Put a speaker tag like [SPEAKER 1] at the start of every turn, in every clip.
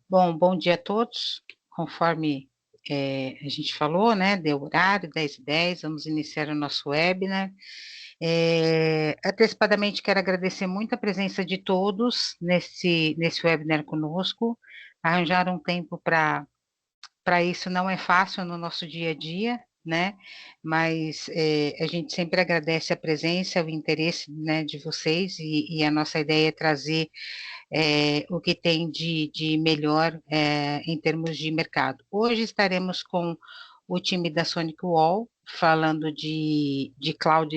[SPEAKER 1] Bom, bom dia a todos. Conforme a gente falou, né, deu horário, 10h10, vamos iniciar o nosso webinar. Antecipadamente, quero agradecer muito a presença de todos nesse webinar conosco. Arranjar um tempo para isso não é fácil no nosso dia a dia, né? Mas a gente sempre agradece a presença, o interesse, né, de vocês, e a nossa ideia é trazer o que tem de melhor em termos de mercado. Hoje estaremos com o time da SonicWall, falando de Cloud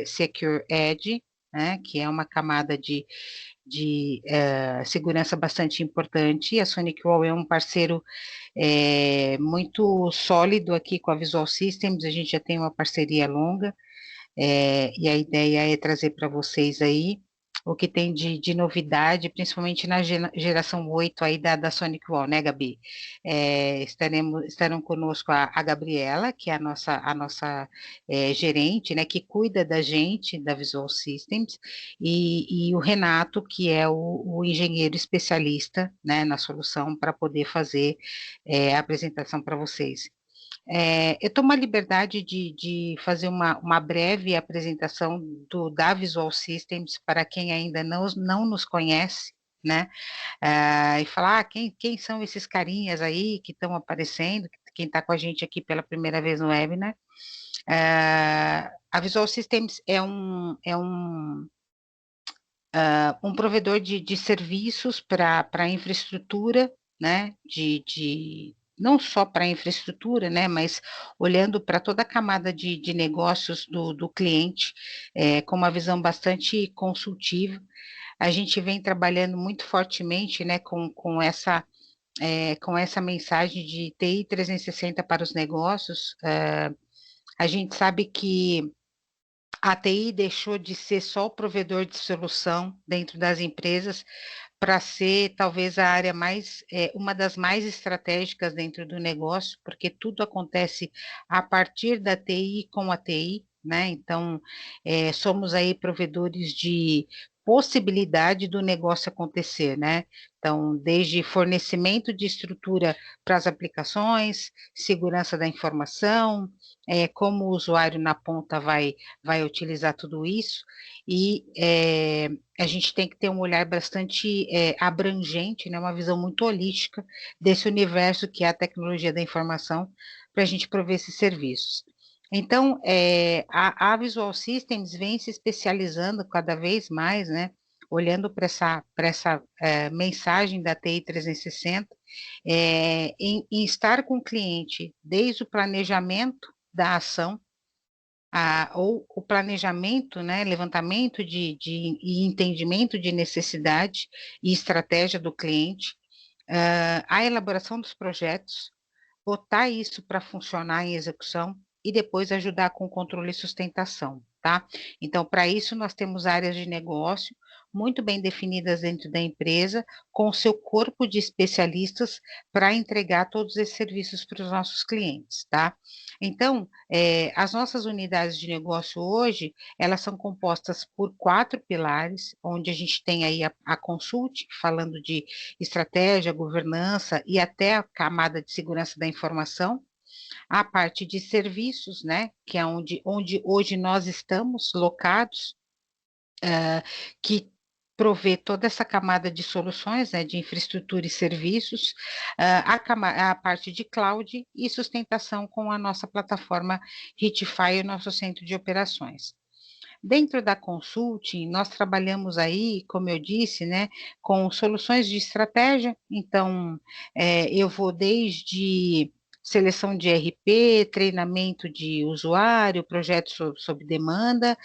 [SPEAKER 1] Secure Edge, né, que é uma camada de segurança bastante importante. A SonicWall é um parceiro muito sólido aqui com a Visual Systems, a gente já tem uma parceria longa, e a ideia é trazer para vocês aí o que tem de novidade, principalmente na geração 8 aí da SonicWall, né, Gabi? Estarão conosco a Gabriela, que é a nossa gerente, né, que cuida da gente, da Visual Systems, e o Renato, que é o engenheiro especialista, né, na solução, para poder fazer a apresentação para vocês. Eu tomo a liberdade de fazer uma breve apresentação da Visual Systems para quem ainda não nos conhece, né? E falar quem são esses carinhas aí que estão aparecendo, quem está com a gente aqui pela primeira vez no webinar. A Visual Systems é um provedor de serviços para infraestrutura, né, não só para infraestrutura, né, mas olhando para toda a camada de negócios do cliente, com uma visão bastante consultiva. A gente vem trabalhando muito fortemente, né, com essa mensagem de TI 360 para os negócios. A gente sabe que a TI deixou de ser só o provedor de solução dentro das empresas para ser talvez a área uma das mais estratégicas dentro do negócio, porque tudo acontece a partir da TI com a TI, né? Então, somos aí provedores de possibilidade do negócio acontecer, né? Então, desde fornecimento de estrutura para as aplicações, segurança da informação, como o usuário na ponta vai utilizar tudo isso, e a gente tem que ter um olhar bastante abrangente, né, uma visão muito holística desse universo que é a tecnologia da informação, para a gente prover esses serviços. Então, a Visual Systems vem se especializando cada vez mais, né, olhando para essa mensagem da TI 360, em estar com o cliente desde o planejamento da ação, ou o planejamento, né, levantamento e entendimento de necessidade e estratégia do cliente, a elaboração dos projetos, botar isso para funcionar em execução e depois ajudar com controle e sustentação, tá? Então, para isso, nós temos áreas de negócio muito bem definidas dentro da empresa, com o seu corpo de especialistas para entregar todos esses serviços para os nossos clientes, tá? Então, as nossas unidades de negócio hoje, elas são compostas por 4 pilares, onde a gente tem aí a Consult, falando de estratégia, governança e até a camada de segurança da informação, a parte de serviços, né, que é onde hoje nós estamos locados, que provê toda essa camada de soluções, né, de infraestrutura e serviços, a parte de cloud e sustentação com a nossa plataforma Hitify, o nosso centro de operações. Dentro da consulting, nós trabalhamos aí, como eu disse, né, com soluções de estratégia, então, eu vou desde seleção de RP, treinamento de usuário, projetos sob demanda,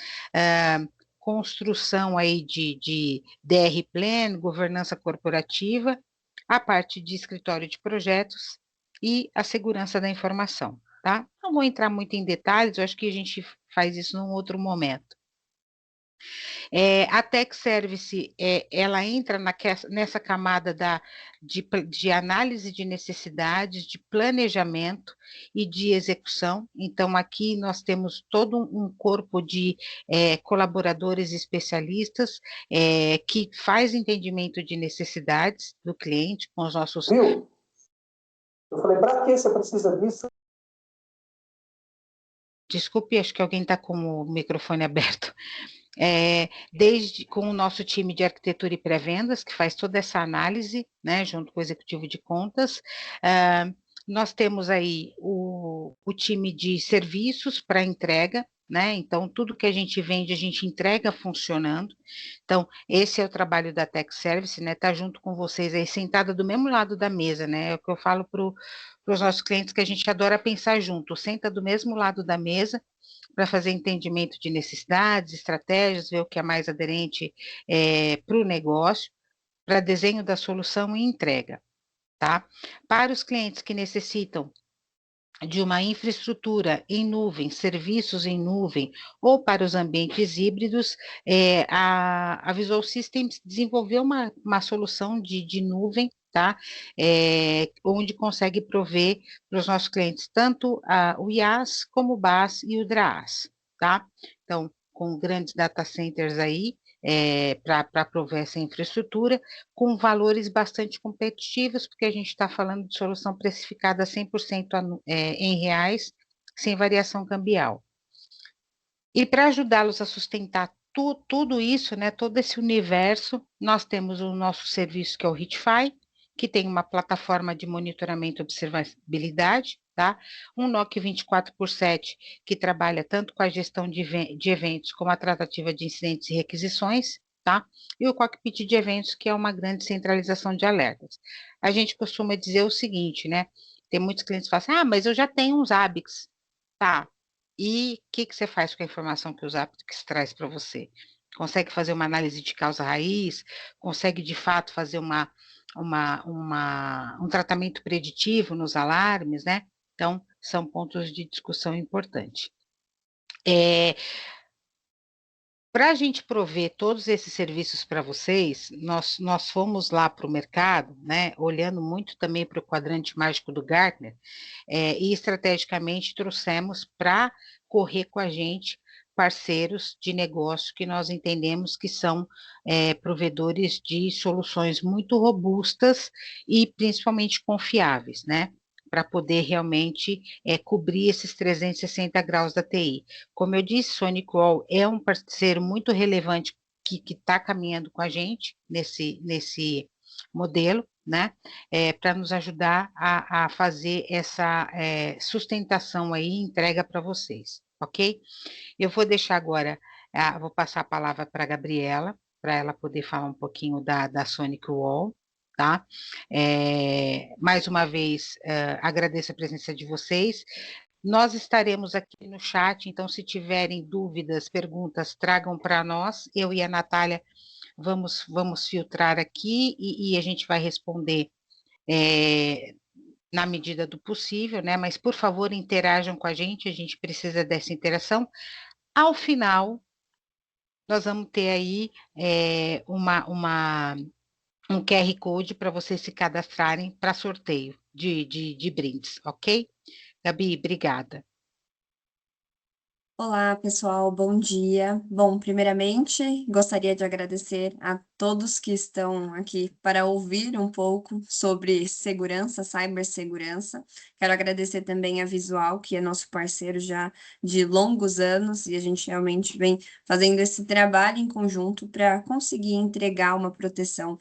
[SPEAKER 1] construção aí de DR Plan, governança corporativa, a parte de escritório de projetos e a segurança da informação, tá? Não vou entrar muito em detalhes, eu acho que a gente faz isso num outro momento. A Tech Service, ela entra nessa camada de análise de necessidades, de planejamento e de execução. Então, aqui nós temos todo um corpo de colaboradores especialistas que faz entendimento de necessidades do cliente com os nossos...
[SPEAKER 2] Viu? Eu falei, para que você precisa disso?
[SPEAKER 1] Desculpe, acho que alguém está com o microfone aberto. Desde com o nosso time de arquitetura e pré-vendas, que faz toda essa análise, né, junto com o executivo de contas. Nós temos aí o time de serviços para entrega, né? Então, tudo que a gente vende, a gente entrega funcionando. Então, esse é o trabalho da Tech Service, né? Tá junto com vocês aí, sentada do mesmo lado da mesa, né? É o que eu falo para os nossos clientes, que a gente adora pensar junto, senta do mesmo lado da mesa para fazer entendimento de necessidades, estratégias, ver o que é mais aderente para o negócio, para desenho da solução e entrega, tá? Para os clientes que necessitam de uma infraestrutura em nuvem, serviços em nuvem, ou para os ambientes híbridos, a Visual Systems desenvolveu uma solução de nuvem, tá? Onde consegue prover para os nossos clientes tanto o IaaS como o BaaS e o DRaaS, tá? Então, com grandes data centers aí, para prover essa infraestrutura, com valores bastante competitivos, porque a gente está falando de solução precificada 100% em reais, sem variação cambial. E para ajudá-los a sustentar tudo isso, né, todo esse universo, nós temos o nosso serviço que é o Hitify, que tem uma plataforma de monitoramento e observabilidade, tá? Um NOC 24/7, que trabalha tanto com a gestão de eventos como a tratativa de incidentes e requisições, tá? E o cockpit de eventos, que é uma grande centralização de alertas. A gente costuma dizer o seguinte, né? Tem muitos clientes que falam assim, mas eu já tenho uns Zabbix. Tá, e o que você faz com a informação que o Zabbix traz para você? Consegue fazer uma análise de causa-raiz? Consegue, de fato, fazer um tratamento preditivo nos alarmes, né? Então, são pontos de discussão importantes. Para a gente prover todos esses serviços para vocês, nós fomos lá para o mercado, né, olhando muito também para o quadrante mágico do Gartner, e estrategicamente trouxemos para correr com a gente parceiros de negócio que nós entendemos que são provedores de soluções muito robustas e principalmente confiáveis, né? Para poder realmente cobrir esses 360 graus da TI. Como eu disse, SonicWall é um parceiro muito relevante que está caminhando com a gente nesse modelo, né? Para nos ajudar a fazer essa sustentação aí, entrega para vocês, ok? Eu vou deixar agora, vou passar a palavra para a Gabriela, para ela poder falar um pouquinho da SonicWall, tá? Mais uma vez, agradeço a presença de vocês. Nós estaremos aqui no chat, então, se tiverem dúvidas, perguntas, tragam para nós. Eu e a Natália vamos filtrar aqui e a gente vai responder na medida do possível, né? Mas, por favor, interajam com a gente precisa dessa interação. Ao final, nós vamos ter aí um QR Code para vocês se cadastrarem para sorteio de brindes, ok? Gabi, obrigada.
[SPEAKER 3] Olá, pessoal, bom dia. Bom, primeiramente, gostaria de agradecer a todos que estão aqui para ouvir um pouco sobre segurança, cibersegurança. Quero agradecer também a Visual, que é nosso parceiro já de longos anos, e a gente realmente vem fazendo esse trabalho em conjunto para conseguir entregar uma proteção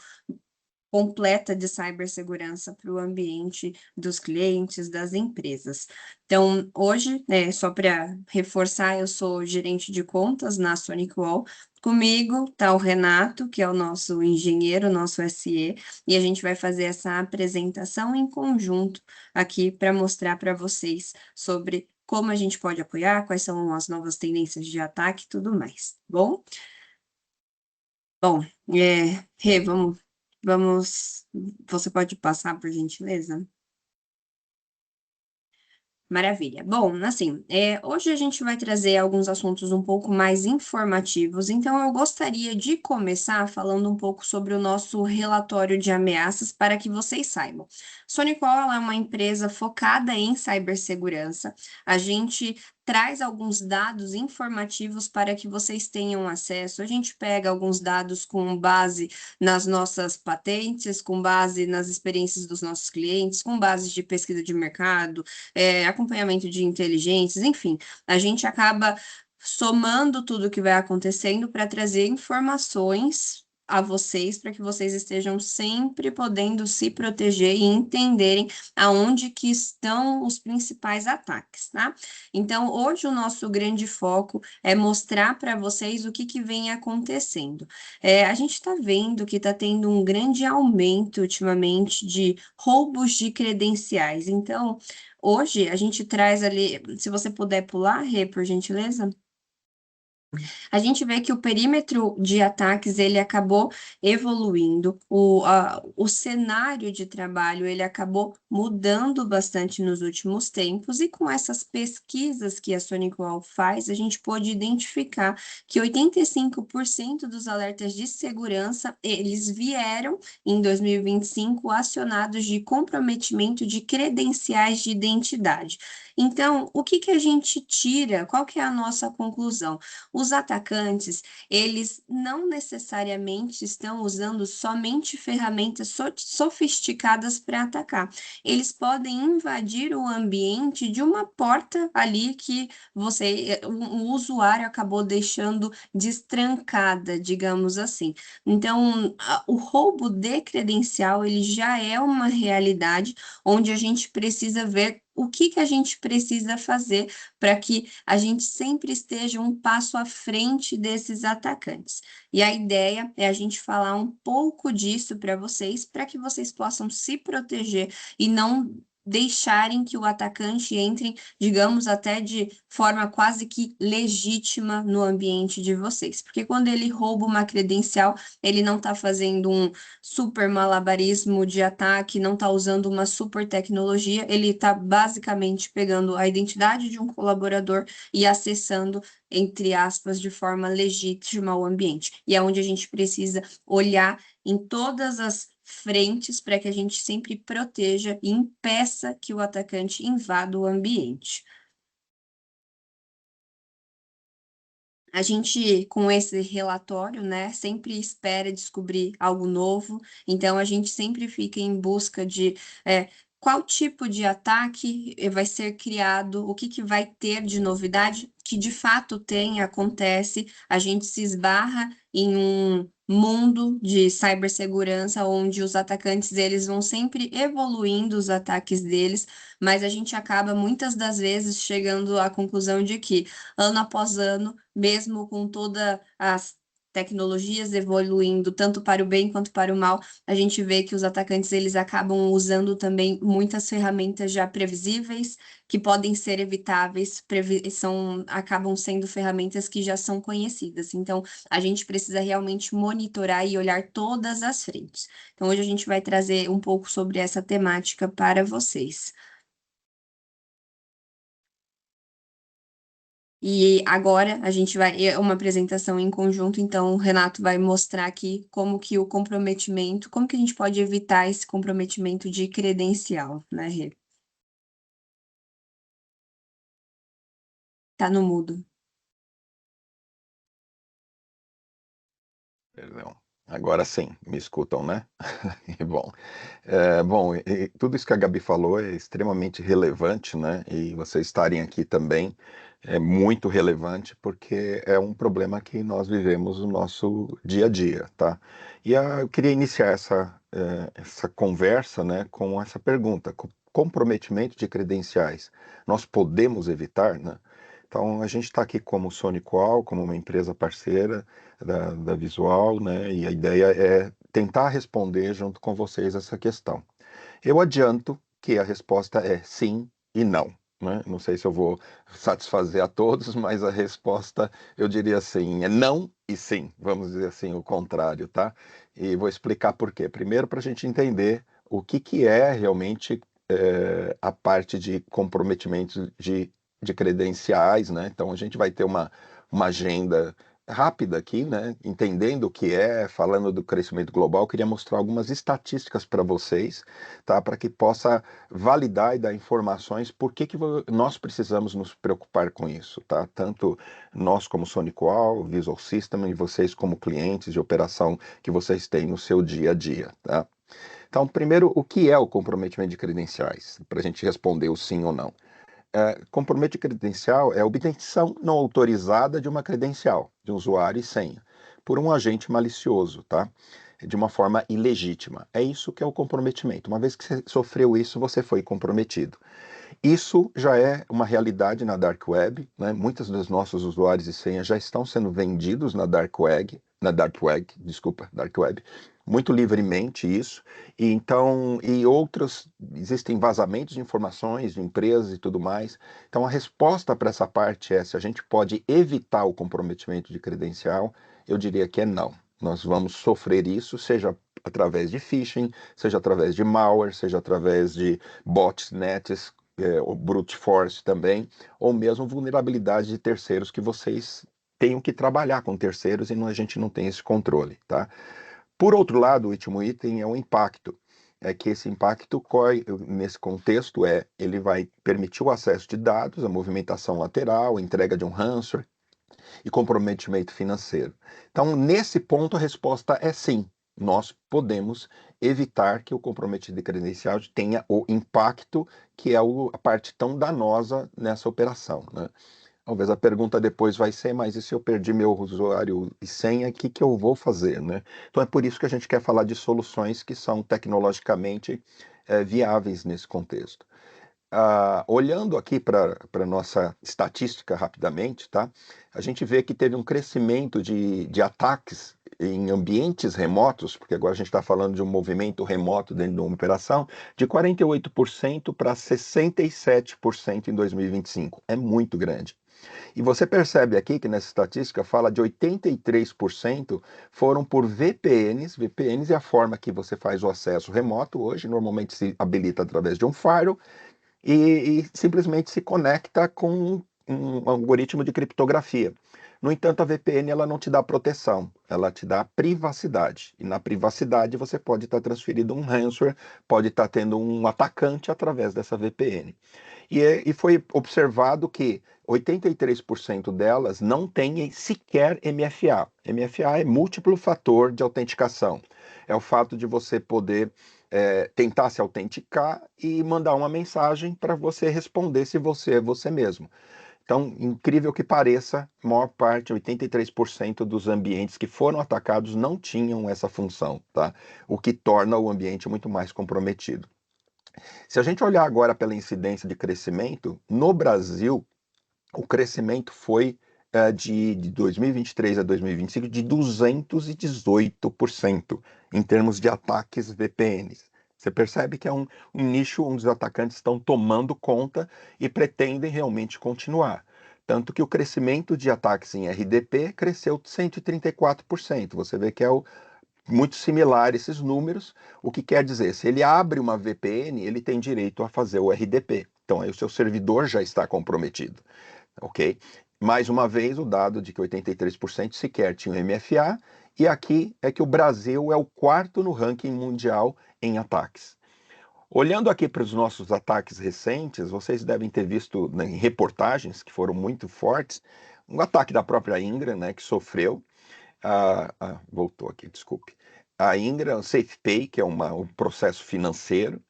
[SPEAKER 3] completa de cibersegurança para o ambiente dos clientes, das empresas. Então, hoje, só para reforçar, eu sou gerente de contas na SonicWall. Comigo está o Renato, que é o nosso engenheiro, nosso SE, e a gente vai fazer essa apresentação em conjunto aqui para mostrar para vocês sobre como a gente pode apoiar, quais são as novas tendências de ataque e tudo mais, tá bom? Bom, Rê, vamos, você pode passar, por gentileza? Maravilha. Bom, assim, hoje a gente vai trazer alguns assuntos um pouco mais informativos, então eu gostaria de começar falando um pouco sobre o nosso relatório de ameaças para que vocês saibam. Sonicol ela é uma empresa focada em cibersegurança. A gente traz alguns dados informativos para que vocês tenham acesso. A gente pega alguns dados com base nas nossas patentes, com base nas experiências dos nossos clientes, com base de pesquisa de mercado, acompanhamento de inteligências, enfim, a gente acaba somando tudo que vai acontecendo para trazer informações a vocês, para que vocês estejam sempre podendo se proteger e entenderem aonde que estão os principais ataques, tá? Então, hoje o nosso grande foco é mostrar para vocês o que vem acontecendo. A gente está vendo que está tendo um grande aumento ultimamente de roubos de credenciais. Então, hoje a gente traz ali, se você puder pular, Rê, por gentileza. A gente vê que o perímetro de ataques ele acabou evoluindo, o cenário de trabalho ele acabou mudando bastante nos últimos tempos, e com essas pesquisas que a Sonicol faz, a gente pôde identificar que 85% dos alertas de segurança, eles vieram em 2025 acionados de comprometimento de credenciais de identidade. Então, o que a gente tira? Qual que é a nossa conclusão? Os atacantes, eles não necessariamente estão usando somente ferramentas sofisticadas para atacar. Eles podem invadir o ambiente de uma porta ali que o usuário acabou deixando destrancada, digamos assim. Então, o roubo de credencial, ele já é uma realidade onde a gente precisa ver o que a gente precisa fazer para que a gente sempre esteja um passo à frente desses atacantes. E a ideia é a gente falar um pouco disso para que vocês possam se proteger e não deixarem que o atacante entre, digamos, até de forma quase que legítima no ambiente de vocês. Porque quando ele rouba uma credencial, ele não está fazendo um super malabarismo de ataque, não está usando uma super tecnologia, ele está basicamente pegando a identidade de um colaborador e acessando, entre aspas, de forma legítima o ambiente. E é onde a gente precisa olhar em todas as frentes para que a gente sempre proteja e impeça que o atacante invada o ambiente. A gente, com esse relatório, né, sempre espera descobrir algo novo, então a gente sempre fica em busca de qual tipo de ataque vai ser criado, o que vai ter de novidade, que de fato tem, acontece, a gente se esbarra em um mundo de cibersegurança onde os atacantes eles vão sempre evoluindo os ataques deles, mas a gente acaba muitas das vezes chegando à conclusão de que ano após ano, mesmo com todas as tecnologias evoluindo tanto para o bem quanto para o mal, a gente vê que os atacantes eles acabam usando também muitas ferramentas já previsíveis, que podem ser evitáveis, acabam sendo ferramentas que já são conhecidas. Então, a gente precisa realmente monitorar e olhar todas as frentes. Então, hoje a gente vai trazer um pouco sobre essa temática para vocês. E agora a gente vai, é uma apresentação em conjunto, então o Renato vai mostrar aqui como que o comprometimento, como que a gente pode evitar esse comprometimento de credencial, né, Rê? Tá no mudo.
[SPEAKER 4] Perdão. Agora sim, me escutam, né? Bom, tudo isso que a Gabi falou é extremamente relevante, né? E vocês estarem aqui também é muito relevante porque é um problema que nós vivemos no nosso dia a dia, tá? Eu queria iniciar essa conversa, né, com essa pergunta: comprometimento de credenciais, nós podemos evitar, né? Então, a gente está aqui como Sonicol, como uma empresa parceira da Visual, né? E a ideia é tentar responder junto com vocês essa questão. Eu adianto que a resposta é sim e não, né? Não sei se eu vou satisfazer a todos, mas a resposta eu diria assim, é não e sim, vamos dizer assim, o contrário, tá? E vou explicar por quê. Primeiro, para a gente entender o que é realmente a parte de comprometimento de credenciais, né? Então a gente vai ter uma agenda rápida aqui, né? Entendendo o que é, falando do crescimento global, queria mostrar algumas estatísticas para vocês, tá? Para que possa validar e dar informações por que nós precisamos nos preocupar com isso, tá? Tanto nós como SonicWall, Visual System e vocês como clientes de operação que vocês têm no seu dia a dia, tá? Então, primeiro, o que é o comprometimento de credenciais? Para a gente responder o sim ou não. Comprometimento de credencial é a obtenção não autorizada de uma credencial, de um usuário e senha, por um agente malicioso, tá? De uma forma ilegítima. É isso que é o comprometimento. Uma vez que você sofreu isso, você foi comprometido. Isso já é uma realidade na Dark Web, né? Muitos dos nossos usuários e senhas já estão sendo vendidos na Dark Web, Dark Web, muito livremente isso. E então, existem vazamentos de informações de empresas e tudo mais. Então, a resposta para essa parte é se a gente pode evitar o comprometimento de credencial, eu diria que é não. Nós vamos sofrer isso, seja através de phishing, seja através de malware, seja através de botnets, o brute force também, ou mesmo vulnerabilidade de terceiros que vocês tenham que trabalhar com terceiros e a gente não tem esse controle, tá? Por outro lado, o último item é o impacto. É que esse impacto, nesse contexto, ele vai permitir o acesso de dados, a movimentação lateral, a entrega de um ransomware e comprometimento financeiro. Então, nesse ponto, a resposta é sim. Nós podemos evitar que o comprometido de credencial tenha o impacto que é a parte tão danosa nessa operação, né? Talvez a pergunta depois vai ser, mas e se eu perdi meu usuário e senha, o que eu vou fazer, né? Então é por isso que a gente quer falar de soluções que são tecnologicamente viáveis nesse contexto. Olhando aqui para a nossa estatística rapidamente, tá? A gente vê que teve um crescimento de ataques em ambientes remotos, porque agora a gente está falando de um movimento remoto dentro de uma operação, de 48% para 67% em 2025. É muito grande. E você percebe aqui que nessa estatística fala de 83% foram por VPNs. VPNs é a forma que você faz o acesso remoto hoje, normalmente se habilita através de um firewall e simplesmente se conecta com um algoritmo de criptografia. No entanto, a VPN ela não te dá proteção, ela te dá privacidade. E na privacidade você pode estar transferindo um ransomware, pode estar tendo um atacante através dessa VPN. E foi observado que 83% delas não têm sequer MFA. MFA é múltiplo fator de autenticação. É o fato de você poder tentar se autenticar e mandar uma mensagem para você responder se você é você mesmo. Então, incrível que pareça, a maior parte, 83% dos ambientes que foram atacados não tinham essa função, tá? O que torna o ambiente muito mais comprometido. Se a gente olhar agora pela incidência de crescimento, no Brasil, o crescimento foi de 2023 a 2025 de 218% em termos de ataques VPNs. Você percebe que é um nicho onde os atacantes estão tomando conta e pretendem realmente continuar. Tanto que o crescimento de ataques em RDP cresceu 134%. Você vê que é muito similar esses números, o que quer dizer, se ele abre uma VPN, ele tem direito a fazer o RDP. Então aí o seu servidor já está comprometido, ok? Mais uma vez, o dado de que 83% sequer tinham MFA, e aqui é que o Brasil é o quarto no ranking mundial em ataques. Olhando aqui para os nossos ataques recentes, vocês devem ter visto, né, em reportagens que foram muito fortes, um ataque da própria Ingram, né, que sofreu. Voltou aqui, desculpe. A Ingram, SafePay, que é um processo financeiro.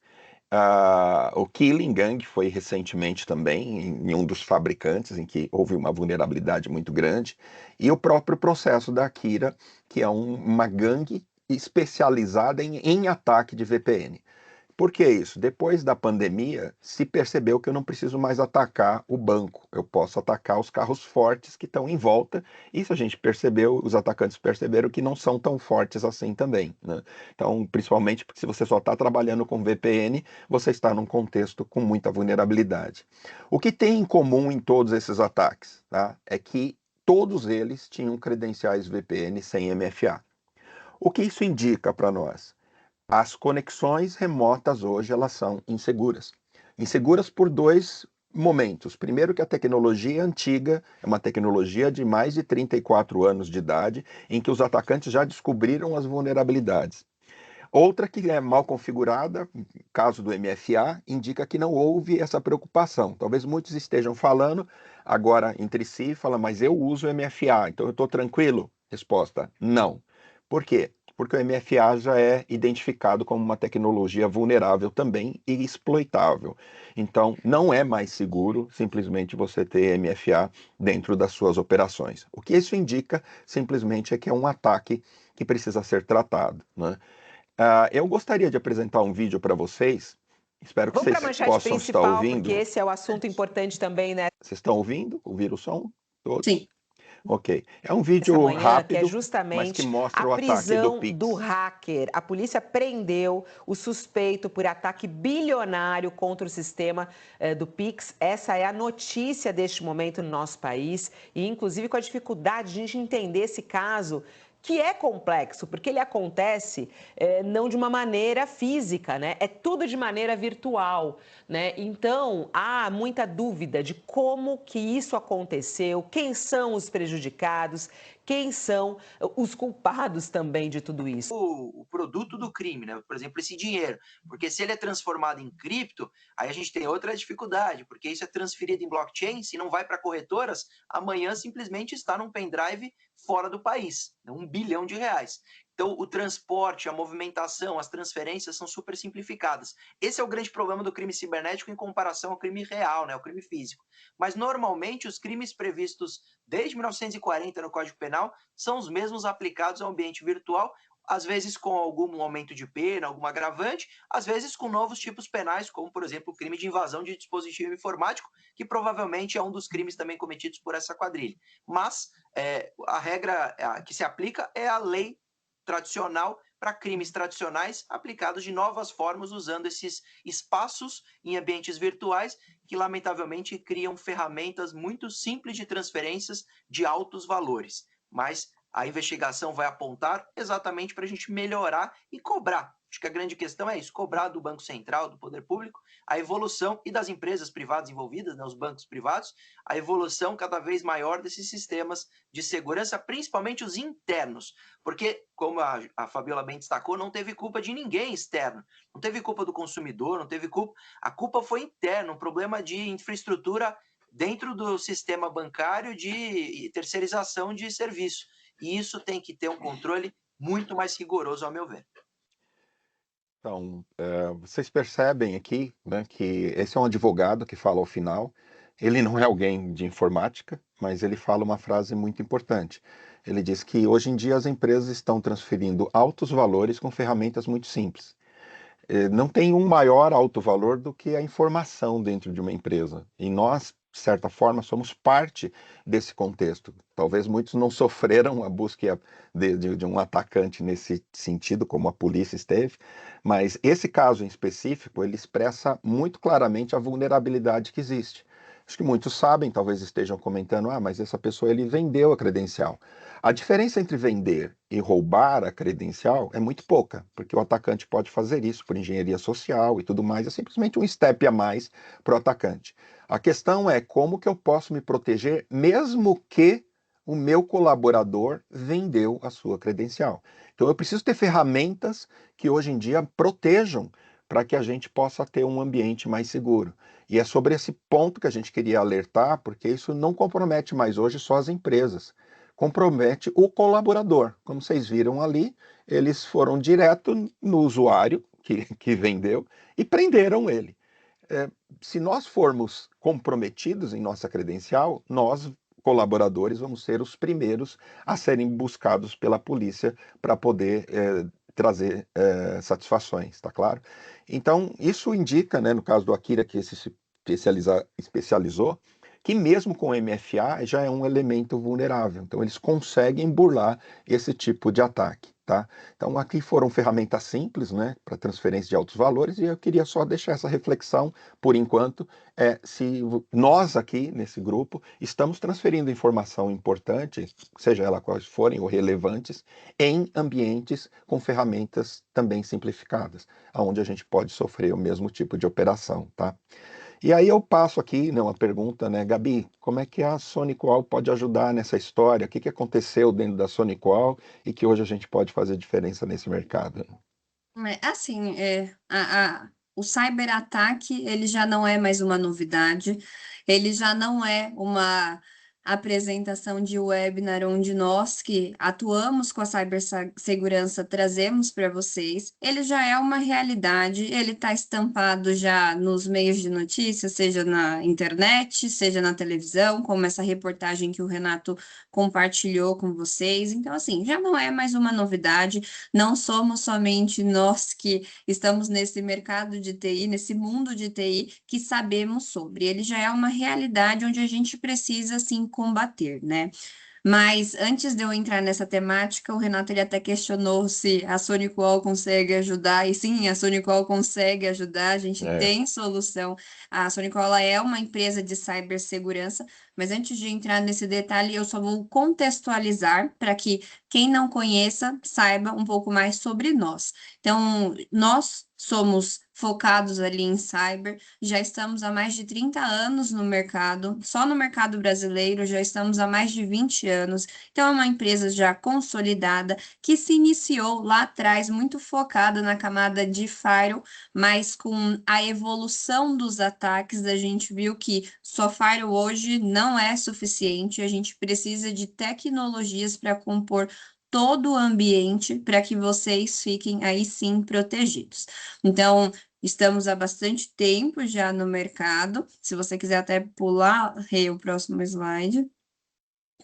[SPEAKER 4] O Killing Gang foi recentemente também em um dos fabricantes, em que houve uma vulnerabilidade muito grande. E o próprio processo da Akira, que é uma gangue especializada em ataque de VPN. Por que isso? Depois da pandemia, se percebeu que eu não preciso mais atacar o banco, eu posso atacar os carros fortes que estão em volta. Isso a gente percebeu, os atacantes perceberam que não são tão fortes assim também, né? Então, principalmente porque se você só está trabalhando com VPN, você está num contexto com muita vulnerabilidade. O que tem em comum em todos esses ataques, tá? É que todos eles tinham credenciais VPN sem MFA. O que isso indica para nós? As conexões remotas hoje elas são inseguras. Inseguras por dois momentos. Primeiro que a tecnologia antiga é uma tecnologia de mais de 34 anos de idade, em que os atacantes já descobriram as vulnerabilidades. Outra que é mal configurada, caso do MFA, indica que não houve essa preocupação. Talvez muitos estejam falando agora entre si, falam, mas eu uso o MFA, então eu estou tranquilo? Resposta, não. Por quê? Porque o MFA já é identificado como uma tecnologia vulnerável também e exploitável. Então, não é mais seguro simplesmente você ter MFA dentro das suas operações. O que isso indica simplesmente é que é um ataque que precisa ser tratado, né? Eu gostaria de apresentar um vídeo para vocês. Espero que
[SPEAKER 5] Vamos para
[SPEAKER 4] vocês
[SPEAKER 5] a manchete
[SPEAKER 4] possam estar
[SPEAKER 5] principal, porque
[SPEAKER 4] ouvindo.
[SPEAKER 5] esse é o assunto importante também, né?
[SPEAKER 4] Vocês estão ouvindo? Ouviram o som?
[SPEAKER 3] Sim.
[SPEAKER 4] Todos? Ok. É um
[SPEAKER 5] Essa
[SPEAKER 4] vídeo
[SPEAKER 5] manhã, que é
[SPEAKER 4] rápido, mas que
[SPEAKER 5] justamente
[SPEAKER 4] mostra
[SPEAKER 5] a
[SPEAKER 4] o ataque do
[SPEAKER 5] prisão do
[SPEAKER 4] Pix.
[SPEAKER 5] hacker. A polícia prendeu o suspeito por ataque bilionário contra o sistema do Pix. Essa é a notícia deste momento no nosso país e, inclusive, com a dificuldade de a gente entender esse caso, que é complexo, porque ele acontece não de uma maneira física, né? É tudo de maneira virtual, né? Então, há muita dúvida de como que isso aconteceu, quem são os prejudicados, quem são os culpados também de tudo isso.
[SPEAKER 6] O produto do crime, né? Por exemplo, esse dinheiro. Porque se ele é transformado em cripto, aí a gente tem outra dificuldade, porque isso é transferido em blockchain, se não vai para corretoras, amanhã simplesmente está num pendrive fora do país, né? R$ 1 bilhão. Então, o transporte, a movimentação, as transferências são super simplificadas. Esse é o grande problema do crime cibernético em comparação ao crime real, né? Ao crime físico. Mas, normalmente, os crimes previstos desde 1940 no Código Penal são os mesmos aplicados ao ambiente virtual, às vezes com algum aumento de pena, algum agravante, às vezes com novos tipos penais, como, por exemplo, o crime de invasão de dispositivo informático, que provavelmente é um dos crimes também cometidos por essa quadrilha. Mas a regra que se aplica é a lei tradicional para crimes tradicionais aplicados de novas formas, usando esses espaços em ambientes virtuais que, lamentavelmente, criam ferramentas muito simples de transferências de altos valores. Mas a investigação vai apontar exatamente para a gente melhorar e cobrar. Acho que a grande questão é isso, cobrar do Banco Central, do Poder Público, a evolução e das empresas privadas envolvidas, né, os bancos privados, a evolução cada vez maior desses sistemas de segurança, principalmente os internos. Porque, como a Fabiola bem destacou, não teve culpa de ninguém externo. Não teve culpa do consumidor, não teve culpa. A culpa foi interna, um problema de infraestrutura dentro do sistema bancário de terceirização de serviço. E isso tem que ter um controle muito mais rigoroso, ao meu ver.
[SPEAKER 4] Então, vocês percebem aqui, né, que esse é um advogado que fala ao final. Ele não é alguém de informática, mas ele fala uma frase muito importante. Ele diz que hoje em dia as empresas estão transferindo altos valores com ferramentas muito simples. Não tem um maior alto valor do que a informação dentro de uma empresa. E nós, de certa forma, somos parte desse contexto. Talvez muitos não sofreram a busca de um atacante nesse sentido, como a polícia esteve, mas esse caso em específico, ele expressa muito claramente a vulnerabilidade que existe. Acho que muitos sabem, talvez estejam comentando, mas essa pessoa ele vendeu a credencial. A diferença entre vender e roubar a credencial é muito pouca, porque o atacante pode fazer isso por engenharia social e tudo mais, é simplesmente um step a mais para o atacante. A questão é como que eu posso me proteger mesmo que o meu colaborador vendeu a sua credencial. Então eu preciso ter ferramentas que hoje em dia protejam para que a gente possa ter um ambiente mais seguro. E é sobre esse ponto que a gente queria alertar, porque isso não compromete mais hoje só as empresas, compromete o colaborador. Como vocês viram ali, eles foram direto no usuário que vendeu e prenderam ele. Se nós formos comprometidos em nossa credencial, nós, colaboradores, vamos ser os primeiros a serem buscados pela polícia para poder trazer satisfações, tá claro? Então, isso indica, né, no caso do Akira, que se especializou, que mesmo com MFA já é um elemento vulnerável. Então, eles conseguem burlar esse tipo de ataque. tá? Então, aqui foram ferramentas simples, né, para transferência de altos valores, e eu queria só deixar essa reflexão, por enquanto, se nós aqui, nesse grupo, estamos transferindo informação importante, seja ela quais forem ou relevantes, em ambientes com ferramentas também simplificadas, onde a gente pode sofrer o mesmo tipo de operação, tá? E aí eu passo aqui, né, uma pergunta, né, Gabi, como é que a SonicWall pode ajudar nessa história? O que que aconteceu dentro da SonicWall e que hoje a gente pode fazer diferença nesse mercado?
[SPEAKER 3] Assim, o cyberataque, ele já não é mais uma novidade, ele já não é uma apresentação de webinar onde nós que atuamos com a cibersegurança trazemos para vocês. Ele já é uma realidade, ele está estampado já nos meios de notícias, seja na internet, seja na televisão, como essa reportagem que o Renato compartilhou com vocês. Então, assim, já não é mais uma novidade. Não somos somente nós que estamos nesse mercado de TI, nesse mundo de TI, que sabemos sobre. Ele já é uma realidade onde a gente precisa, sim, combater, né? Mas antes de eu entrar nessa temática, o Renato ele até questionou se a SonicWall consegue ajudar, e sim, a SonicWall consegue ajudar, a gente
[SPEAKER 4] É.
[SPEAKER 3] tem solução. A SonicWall ela é uma empresa de cibersegurança, mas antes de entrar nesse detalhe, eu só vou contextualizar para que quem não conheça saiba um pouco mais sobre nós. Então, nós somos focados ali em cyber, já estamos há mais de 30 anos no mercado, só no mercado brasileiro já estamos há mais de 20 anos, então é uma empresa já consolidada que se iniciou lá atrás muito focada na camada de firewall, mas com a evolução dos ataques a gente viu que só firewall hoje não é suficiente, a gente precisa de tecnologias para compor todo o ambiente para que vocês fiquem aí sim protegidos. Então, estamos há bastante tempo já no mercado. Se você quiser até pular, Rei, o próximo slide.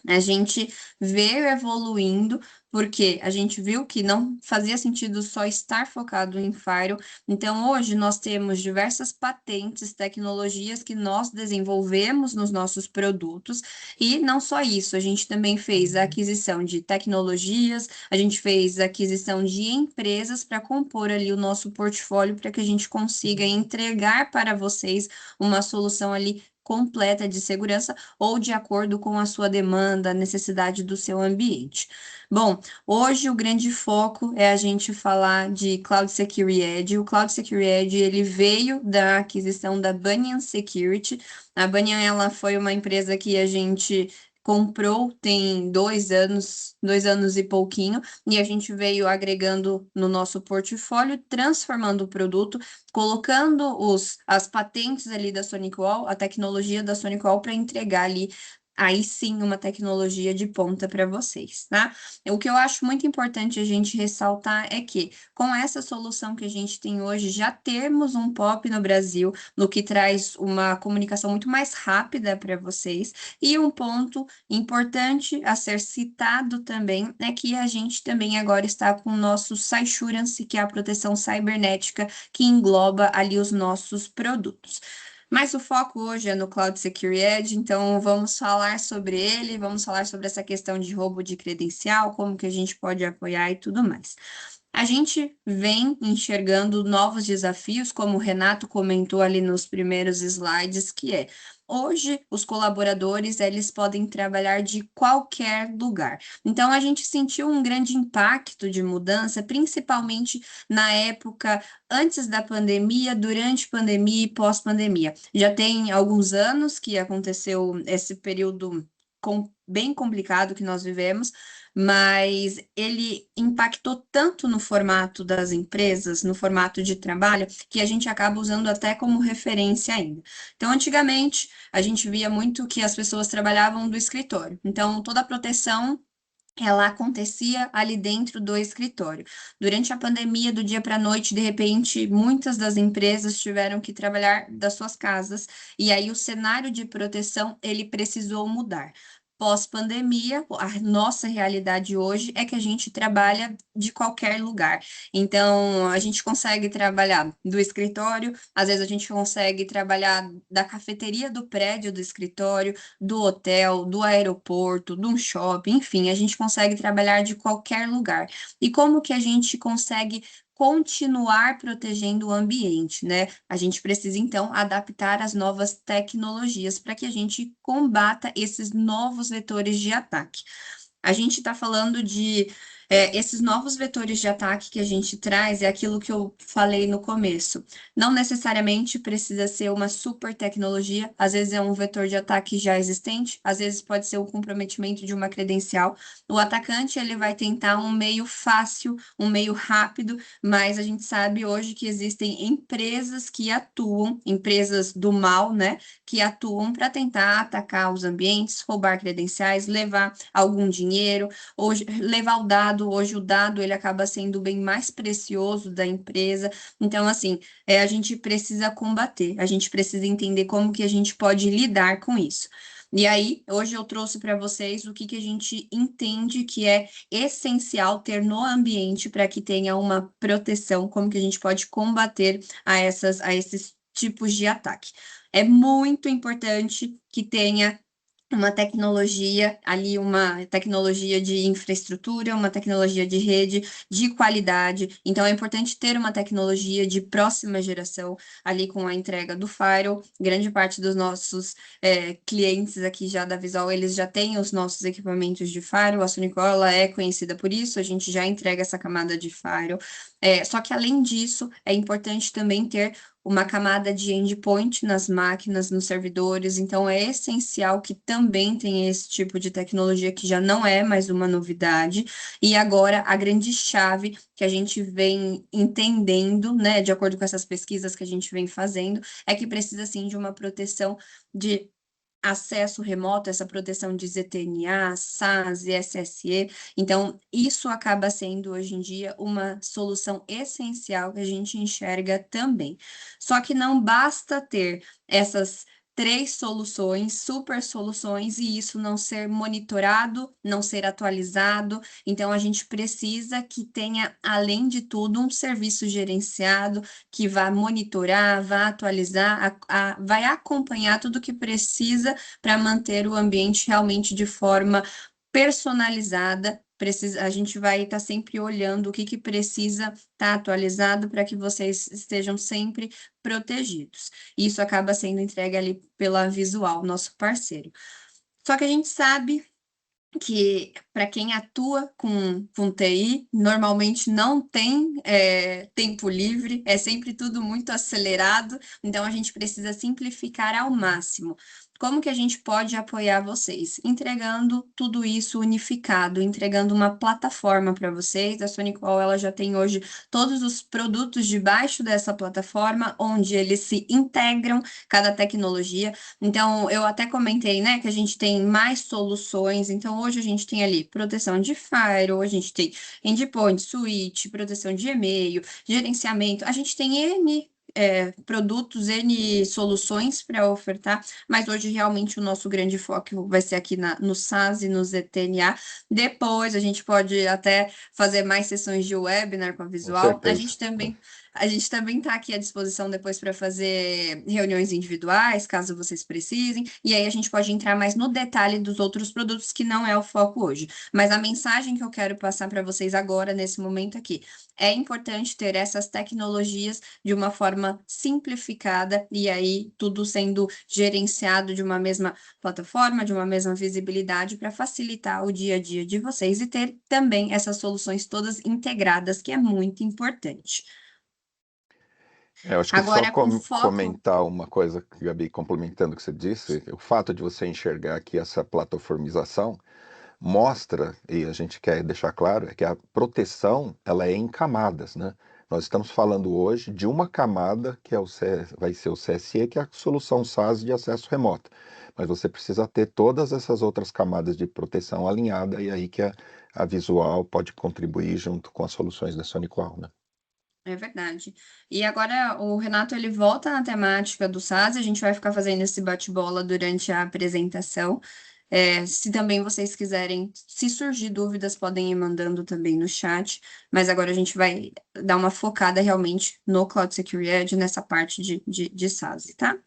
[SPEAKER 3] A gente veio evoluindo, porque a gente viu que não fazia sentido só estar focado em firewall. Então, hoje nós temos diversas patentes, tecnologias que nós desenvolvemos nos nossos produtos. E não só isso, a gente também fez a aquisição de tecnologias, a gente fez a aquisição de empresas para compor ali o nosso portfólio, para que a gente consiga entregar para vocês uma solução ali completa de segurança ou de acordo com a sua demanda, a necessidade do seu ambiente. Bom, hoje o grande foco é a gente falar de Cloud Security Edge. O Cloud Security Edge, ele veio da aquisição da Banyan Security. A Banyan, ela foi uma empresa que a gente comprou tem 2 anos e pouquinho, e a gente veio agregando no nosso portfólio, transformando o produto, colocando as patentes ali da SonicWall, a tecnologia da SonicWall para entregar ali, aí sim, uma tecnologia de ponta para vocês, tá? O que eu acho muito importante a gente ressaltar é que, com essa solução que a gente tem hoje, já temos um POP no Brasil, no que traz uma comunicação muito mais rápida para vocês, e um ponto importante a ser citado também é que a gente também agora está com o nosso Cysurance, que é a proteção cibernética que engloba ali os nossos produtos. Mas o foco hoje é no Cloud Security Edge, então vamos falar sobre ele, vamos falar sobre essa questão de roubo de credencial, como que a gente pode apoiar e tudo mais. A gente vem enxergando novos desafios, como o Renato comentou ali nos primeiros slides, que é hoje os colaboradores eles podem trabalhar de qualquer lugar. Então a gente sentiu um grande impacto de mudança, principalmente na época antes da pandemia, durante pandemia e pós-pandemia. Já tem alguns anos que aconteceu esse período bem complicado que nós vivemos, mas ele impactou tanto no formato das empresas, no formato de trabalho, que a gente acaba usando até como referência ainda. Então, antigamente, a gente via muito que as pessoas trabalhavam do escritório. Então, toda a proteção ela acontecia ali dentro do escritório. Durante a pandemia, do dia para a noite, de repente, muitas das empresas tiveram que trabalhar das suas casas, e aí o cenário de proteção, ele precisou mudar. pós-pandemia, a nossa realidade hoje é que a gente trabalha de qualquer lugar. Então, a gente consegue trabalhar do escritório, às vezes a gente consegue trabalhar da cafeteria do prédio do escritório, do hotel, do aeroporto, de um shopping, enfim, a gente consegue trabalhar de qualquer lugar. E como que a gente consegue continuar protegendo o ambiente, né? A gente precisa, então, adaptar as novas tecnologias para que a gente combata esses novos vetores de ataque. A gente está falando de esses novos vetores de ataque que a gente traz, é aquilo que eu falei no começo. Não necessariamente precisa ser uma super tecnologia, às vezes é um vetor de ataque já existente, às vezes pode ser o comprometimento de uma credencial. O atacante ele vai tentar um meio fácil, um meio rápido, mas a gente sabe hoje que existem empresas que atuam, empresas do mal, né, que atuam para tentar atacar os ambientes, roubar credenciais, levar algum dinheiro, hoje, levar o dado, hoje o dado ele acaba sendo o bem mais precioso da empresa. Então, assim, a gente precisa combater, a gente precisa entender como que a gente pode lidar com isso. E aí, hoje eu trouxe para vocês o que a gente entende que é essencial ter no ambiente para que tenha uma proteção, como que a gente pode combater a esses tipos de ataque. É muito importante que tenha uma tecnologia ali, uma tecnologia de infraestrutura, uma tecnologia de rede de qualidade. Então, é importante ter uma tecnologia de próxima geração ali com a entrega do Firewall. Grande parte dos nossos clientes aqui já da Visual, eles já têm os nossos equipamentos de Firewall. A Sonicol, ela é conhecida por isso, a gente já entrega essa camada de Firewall. Só que, além disso, é importante também ter uma camada de endpoint nas máquinas, nos servidores, então é essencial que também tenha esse tipo de tecnologia que já não é mais uma novidade. E agora a grande chave que a gente vem entendendo, né, de acordo com essas pesquisas que a gente vem fazendo, é que precisa sim de uma proteção de acesso remoto, essa proteção de ZTNA, SAS e SSE. Então, isso acaba sendo, hoje em dia, uma solução essencial que a gente enxerga também. Só que não basta ter essas 3 soluções, super soluções, e isso não ser monitorado, não ser atualizado. Então, a gente precisa que tenha, além de tudo, um serviço gerenciado que vá monitorar, vá atualizar, vai acompanhar tudo que precisa para manter o ambiente realmente de forma personalizada. A gente vai estar sempre olhando o que precisa estar atualizado para que vocês estejam sempre protegidos. Isso acaba sendo entregue ali pela Visual, nosso parceiro. Só que a gente sabe que para quem atua com TI, normalmente não tem tempo livre, é sempre tudo muito acelerado, então a gente precisa simplificar ao máximo. Como que a gente pode apoiar vocês? Entregando tudo isso unificado, entregando uma plataforma para vocês. A Sonicol, ela já tem hoje todos os produtos debaixo dessa plataforma, onde eles se integram, cada tecnologia. Então, eu até comentei, né, que a gente tem mais soluções. Então, hoje a gente tem ali proteção de firewall, a gente tem endpoint, switch, proteção de e-mail, gerenciamento. A gente tem N produtos, N soluções para ofertar, mas hoje realmente o nosso grande foco vai ser aqui no SAS e no ZTNA. Depois a gente pode até fazer mais sessões de webinar com a Visual. A gente também está aqui à disposição depois para fazer reuniões individuais, caso vocês precisem, e aí a gente pode entrar mais no detalhe dos outros produtos, que não é o foco hoje. Mas a mensagem que eu quero passar para vocês agora, nesse momento aqui, é importante ter essas tecnologias de uma forma simplificada, e aí tudo sendo gerenciado de uma mesma plataforma, de uma mesma visibilidade, para facilitar o dia a dia de vocês e ter também essas soluções todas integradas, que é muito importante.
[SPEAKER 4] Eu acho que
[SPEAKER 3] Agora,
[SPEAKER 4] só
[SPEAKER 3] com foco...
[SPEAKER 4] comentar uma coisa, Gabi, complementando o que você disse, o fato de você enxergar que essa plataformização mostra, e a gente quer deixar claro, é que a proteção ela é em camadas, né? Nós estamos falando hoje de uma camada que vai ser o CSE, que é a solução SaaS de acesso remoto. Mas você precisa ter todas essas outras camadas de proteção alinhada, e aí que a Visual pode contribuir junto com as soluções da Sonicol, né?
[SPEAKER 3] É verdade. E agora o Renato ele volta na temática do SAS, a gente vai ficar fazendo esse bate-bola durante a apresentação. Se também vocês quiserem, se surgir dúvidas, podem ir mandando também no chat, mas agora a gente vai dar uma focada realmente no Cloud Security Edge, nessa parte de SASE, tá?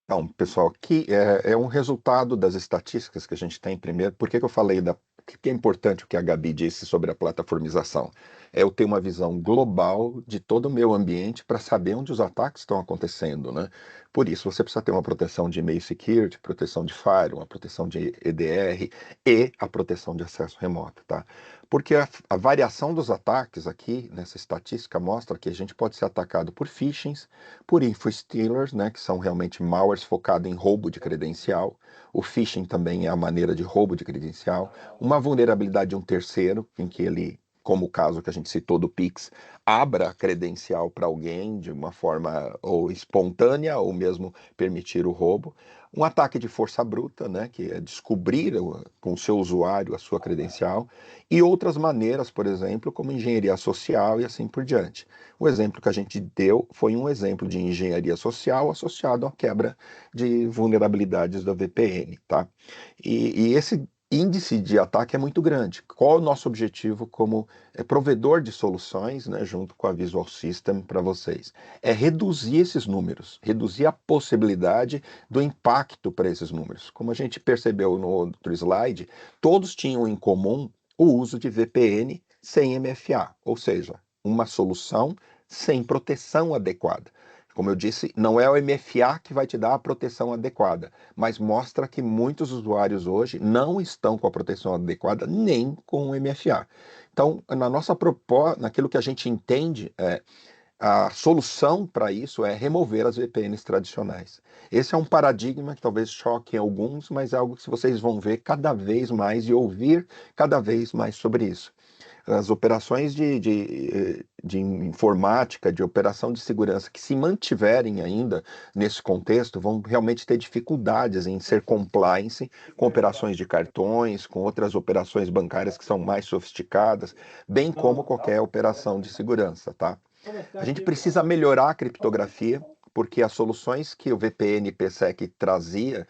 [SPEAKER 4] Então, pessoal, aqui é um resultado das estatísticas que a gente tem primeiro. Por que eu falei que é importante o que a Gabi disse sobre a plataformização? É eu ter uma visão global de todo o meu ambiente para saber onde os ataques estão acontecendo, né? Por isso, você precisa ter uma proteção de e-mail security, proteção de firewall, uma proteção de EDR e a proteção de acesso remoto, tá? Porque a variação dos ataques aqui, nessa estatística, mostra que a gente pode ser atacado por phishings, por infostealers, né, que são realmente malwares focados em roubo de credencial. O phishing também é a maneira de roubo de credencial. Uma vulnerabilidade de um terceiro, em que ele, como o caso que a gente citou do Pix, abra a credencial para alguém de uma forma ou espontânea ou mesmo permitir o roubo. Um ataque de força bruta, né, que é descobrir com o seu usuário a sua credencial, e outras maneiras, por exemplo, como engenharia social e assim por diante. O exemplo que a gente deu foi um exemplo de engenharia social associado à quebra de vulnerabilidades da VPN, tá? E esse índice de ataque é muito grande. Qual é o nosso objetivo como provedor de soluções, né, junto com a Visual System para vocês? É reduzir esses números, reduzir a possibilidade do impacto para esses números. Como a gente percebeu no outro slide, todos tinham em comum o uso de VPN sem MFA, ou seja, uma solução sem proteção adequada. Como eu disse, não é o MFA que vai te dar a proteção adequada, mas mostra que muitos usuários hoje não estão com a proteção adequada nem com o MFA. Então, na nossa proposta, naquilo que a gente entende, a solução para isso é remover as VPNs tradicionais. Esse é um paradigma que talvez choque alguns, mas é algo que vocês vão ver cada vez mais e ouvir cada vez mais sobre isso. As operações de informática, de operação de segurança que se mantiverem ainda nesse contexto vão realmente ter dificuldades em ser compliance com operações de cartões, com outras operações bancárias que são mais sofisticadas, bem como qualquer operação de segurança, tá? A gente precisa melhorar a criptografia, porque as soluções que o VPN PSEC trazia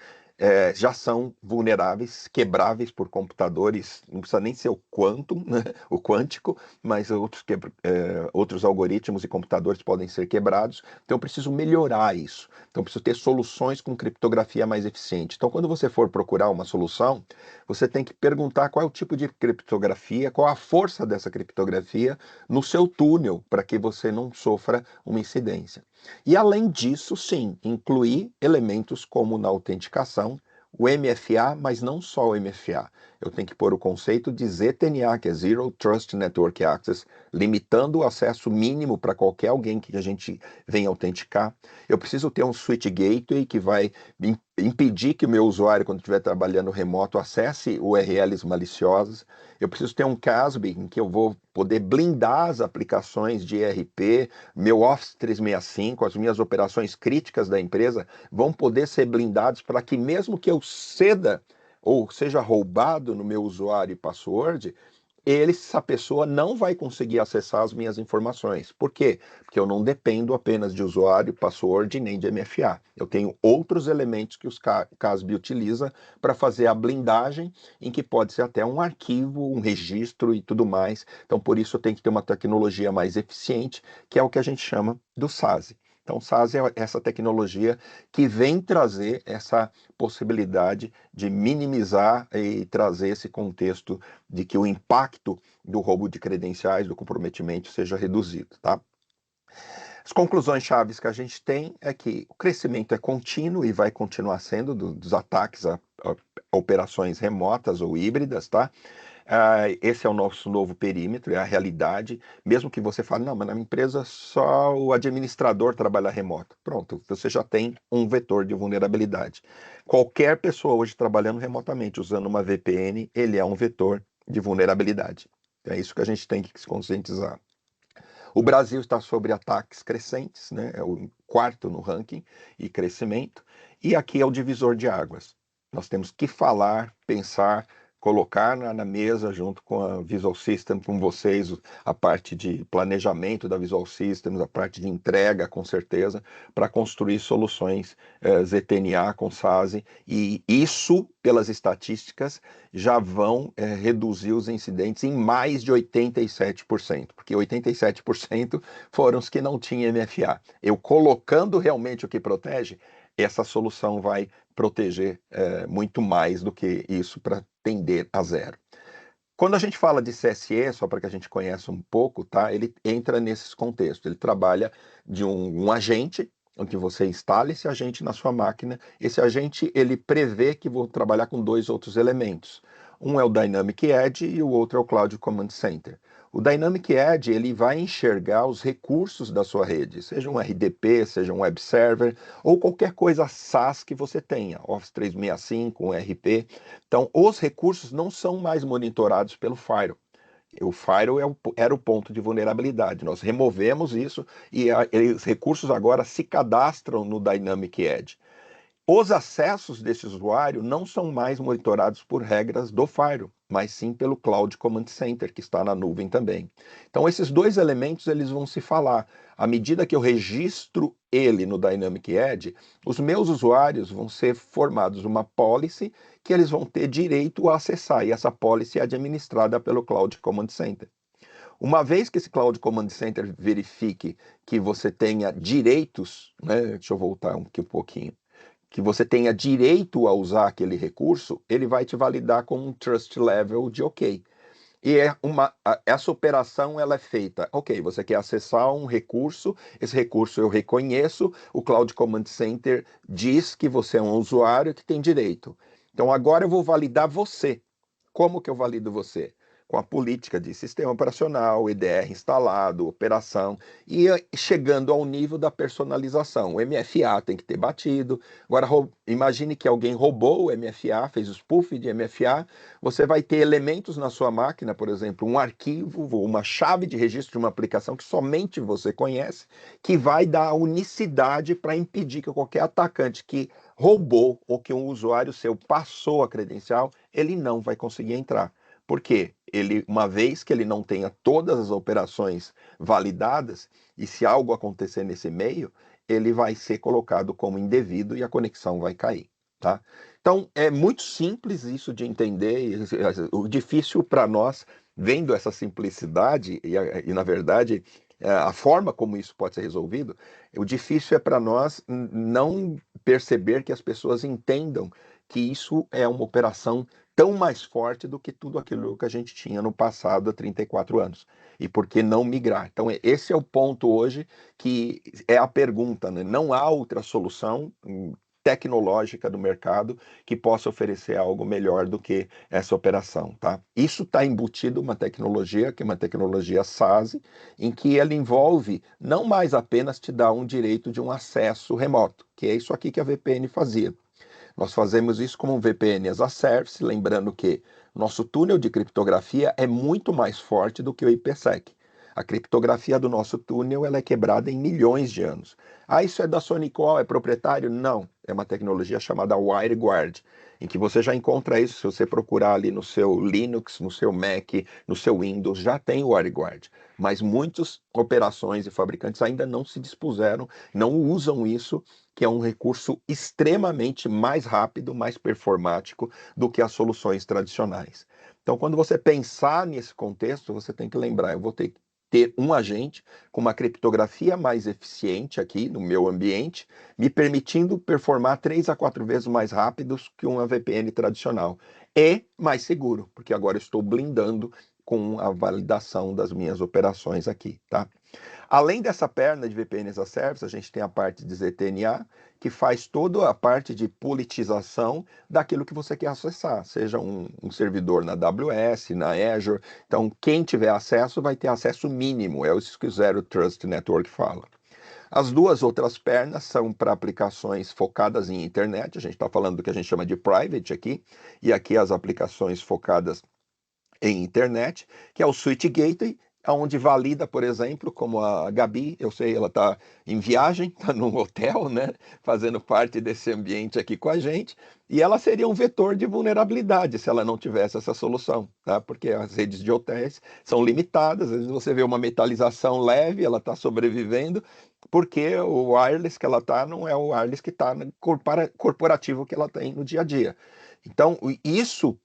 [SPEAKER 4] já são vulneráveis, quebráveis por computadores, não precisa nem ser o quantum, né, o quântico, mas outros algoritmos e computadores podem ser quebrados. Então eu preciso melhorar isso. Então eu preciso ter soluções com criptografia mais eficiente. Então quando você for procurar uma solução, você tem que perguntar qual é o tipo de criptografia, qual a força dessa criptografia no seu túnel, para que você não sofra uma incidência. E além disso, sim, incluir elementos como na autenticação, o MFA, mas não só o MFA. Eu tenho que pôr o conceito de ZTNA, que é Zero Trust Network Access, limitando o acesso mínimo para qualquer alguém que a gente venha autenticar. Eu preciso ter um switch gateway que vai impedir que o meu usuário, quando estiver trabalhando remoto, acesse URLs maliciosas. Eu preciso ter um CASB em que eu vou poder blindar as aplicações de ERP, meu Office 365, as minhas operações críticas da empresa vão poder ser blindados para que mesmo que eu ceda ou seja roubado no meu usuário e password, essa pessoa não vai conseguir acessar as minhas informações. Por quê? Porque eu não dependo apenas de usuário, password, nem de MFA. Eu tenho outros elementos que os CASB utiliza para fazer a blindagem, em que pode ser até um arquivo, um registro e tudo mais. Então, por isso, eu tenho que ter uma tecnologia mais eficiente, que é o que a gente chama do SASE. Então, SASE é essa tecnologia que vem trazer essa possibilidade de minimizar e trazer esse contexto de que o impacto do roubo de credenciais, do comprometimento, seja reduzido, tá? As conclusões chaves que a gente tem é que o crescimento é contínuo e vai continuar sendo dos ataques a operações remotas ou híbridas, tá? Esse é o nosso novo perímetro, é a realidade. Mesmo que você fale, não, mas na minha empresa só o administrador trabalha remoto. Pronto, você já tem um vetor de vulnerabilidade. Qualquer pessoa hoje trabalhando remotamente, usando uma VPN, ele é um vetor de vulnerabilidade. É isso que a gente tem que se conscientizar. O Brasil está sobre ataques crescentes, né? É o quarto no ranking e crescimento. E aqui é o divisor de águas. Nós temos que falar, pensar colocar na mesa junto com a Visual System, com vocês, a parte de planejamento da Visual Systems, a parte de entrega, com certeza, para construir soluções ZTNA com SASE, e isso, pelas estatísticas, já vão reduzir os incidentes em mais de 87%, porque 87% foram os que não tinham MFA. Eu colocando realmente o que protege, essa solução vai proteger muito mais do que isso para tender a zero. Quando a gente fala de CSE, só para que a gente conheça um pouco, tá? Ele entra nesses contextos. Ele trabalha de um agente, onde você instala esse agente na sua máquina. Esse agente, ele prevê que vou trabalhar com dois outros elementos. Um é o Dynamic Edge e o outro é o Cloud Command Center. O Dynamic Edge, ele vai enxergar os recursos da sua rede, seja um RDP, seja um web server, ou qualquer coisa SaaS que você tenha, Office 365, um RP. Então, os recursos não são mais monitorados pelo Firewall. O Firewall era o ponto de vulnerabilidade. Nós removemos isso e os recursos agora se cadastram no Dynamic Edge. Os acessos desse usuário não são mais monitorados por regras do Firewall, mas sim pelo Cloud Command Center, que está na nuvem também. Então, esses dois elementos eles vão se falar. À medida que eu registro ele no Dynamic Edge, os meus usuários vão ser formados uma policy que eles vão ter direito a acessar, e essa policy é administrada pelo Cloud Command Center. Uma vez que esse Cloud Command Center verifique que você tenha direitos, né, deixa eu voltar um pouquinho, que você tenha direito a usar aquele recurso, ele vai te validar com um trust level de OK. E essa operação ela é feita, ok, você quer acessar um recurso, esse recurso eu reconheço, o Cloud Command Center diz que você é um usuário que tem direito. Então agora eu vou validar você. Como que eu valido você? Com a política de sistema operacional, EDR instalado, operação, e chegando ao nível da personalização. O MFA tem que ter batido. Agora, imagine que alguém roubou o MFA, fez o spoof de MFA, você vai ter elementos na sua máquina, por exemplo, um arquivo, uma chave de registro de uma aplicação que somente você conhece, que vai dar unicidade para impedir que qualquer atacante que roubou ou que um usuário seu passou a credencial, ele não vai conseguir entrar. Por quê? Uma vez que ele não tenha todas as operações validadas, e se algo acontecer nesse meio, ele vai ser colocado como indevido e a conexão vai cair, tá? Então, é muito simples isso de entender, o difícil para nós, vendo essa simplicidade, e na verdade, a forma como isso pode ser resolvido, o difícil é para nós não perceber que as pessoas entendam que isso é uma operação tão mais forte do que tudo aquilo que a gente tinha no passado há 34 anos. E por que não migrar? Então, esse é o ponto hoje que é a pergunta, né? Não há outra solução tecnológica do mercado que possa oferecer algo melhor do que essa operação, tá? Isso está embutido uma tecnologia, que é uma tecnologia SASE, em que ela envolve não mais apenas te dar um direito de um acesso remoto, que é isso aqui que a VPN fazia. Nós fazemos isso como um VPN as a Service, lembrando que nosso túnel de criptografia é muito mais forte do que o IPsec. A criptografia do nosso túnel ela é quebrada em milhões de anos. Ah, isso é da SonicWall, é proprietário? Não, é uma tecnologia chamada WireGuard, em que você já encontra isso, se você procurar ali no seu Linux, no seu Mac, no seu Windows, já tem o WireGuard. Mas muitas operações e fabricantes ainda não se dispuseram, não usam isso, que é um recurso extremamente mais rápido, mais performático do que as soluções tradicionais. Então, quando você pensar nesse contexto, você tem que lembrar, eu vou ter um agente com uma criptografia mais eficiente aqui no meu ambiente, me permitindo performar 3 a 4 vezes mais rápido que uma VPN tradicional. E mais seguro, porque agora eu estou blindando com a validação das minhas operações aqui, tá? Além dessa perna de VPN as a Service, a gente tem a parte de ZTNA, que faz toda a parte de politização daquilo que você quer acessar, seja um servidor na AWS, na Azure. Então, quem tiver acesso vai ter acesso mínimo, é isso que o Zero Trust Network fala. As duas outras pernas são para aplicações focadas em internet, a gente está falando do que a gente chama de private aqui, e aqui as aplicações focadas em internet, que é o Switch Gateway, onde valida, por exemplo, como a Gabi, eu sei, ela está em viagem, está num hotel, né, fazendo parte desse ambiente aqui com a gente, e ela seria um vetor de vulnerabilidade se ela não tivesse essa solução, tá? Porque as redes de hotéis são limitadas, às vezes você vê uma metalização leve, ela está sobrevivendo, porque o wireless que ela está não é o wireless que está no corporativo que ela tem no dia a dia. Então, isso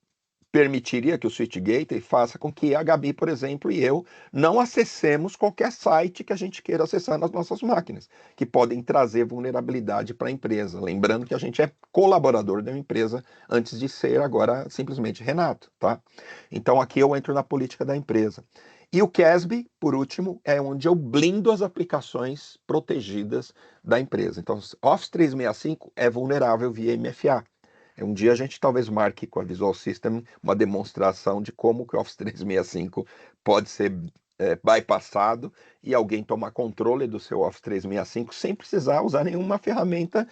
[SPEAKER 4] permitiria que o Switch Gateway faça com que a Gabi, por exemplo, e eu não acessemos qualquer site que a gente queira acessar nas nossas máquinas, que podem trazer vulnerabilidade para a empresa. Lembrando que a gente é colaborador da empresa antes de ser agora simplesmente Renato, tá? Então aqui eu entro na política da empresa. E o CASB, por último, é onde eu blindo as aplicações protegidas da empresa. Então, Office 365 é vulnerável via MFA. Um dia a gente talvez marque com a Visual System uma demonstração de como que o Office 365 pode ser bypassado e alguém tomar controle do seu Office 365 sem precisar usar nenhuma ferramenta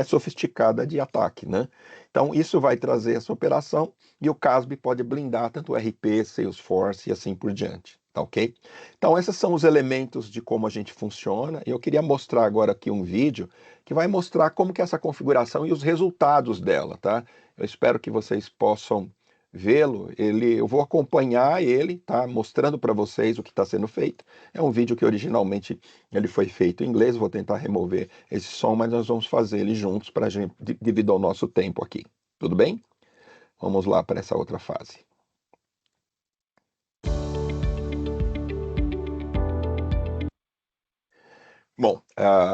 [SPEAKER 4] sofisticada de ataque, né? Então isso vai trazer essa operação e o CASB pode blindar tanto o RP, Salesforce e assim por diante, tá ok? Então esses são os elementos de como a gente funciona e eu queria mostrar agora aqui um vídeo que vai mostrar como que é essa configuração e os resultados dela, tá? Eu espero que vocês possam vê-lo. Eu vou acompanhar ele, tá? Mostrando para vocês o que está sendo feito. É um vídeo que originalmente ele foi feito em inglês, vou tentar remover esse som, mas nós vamos fazer ele juntos para a gente, devido ao nosso tempo aqui. Tudo bem? Vamos lá para essa outra fase. Bom,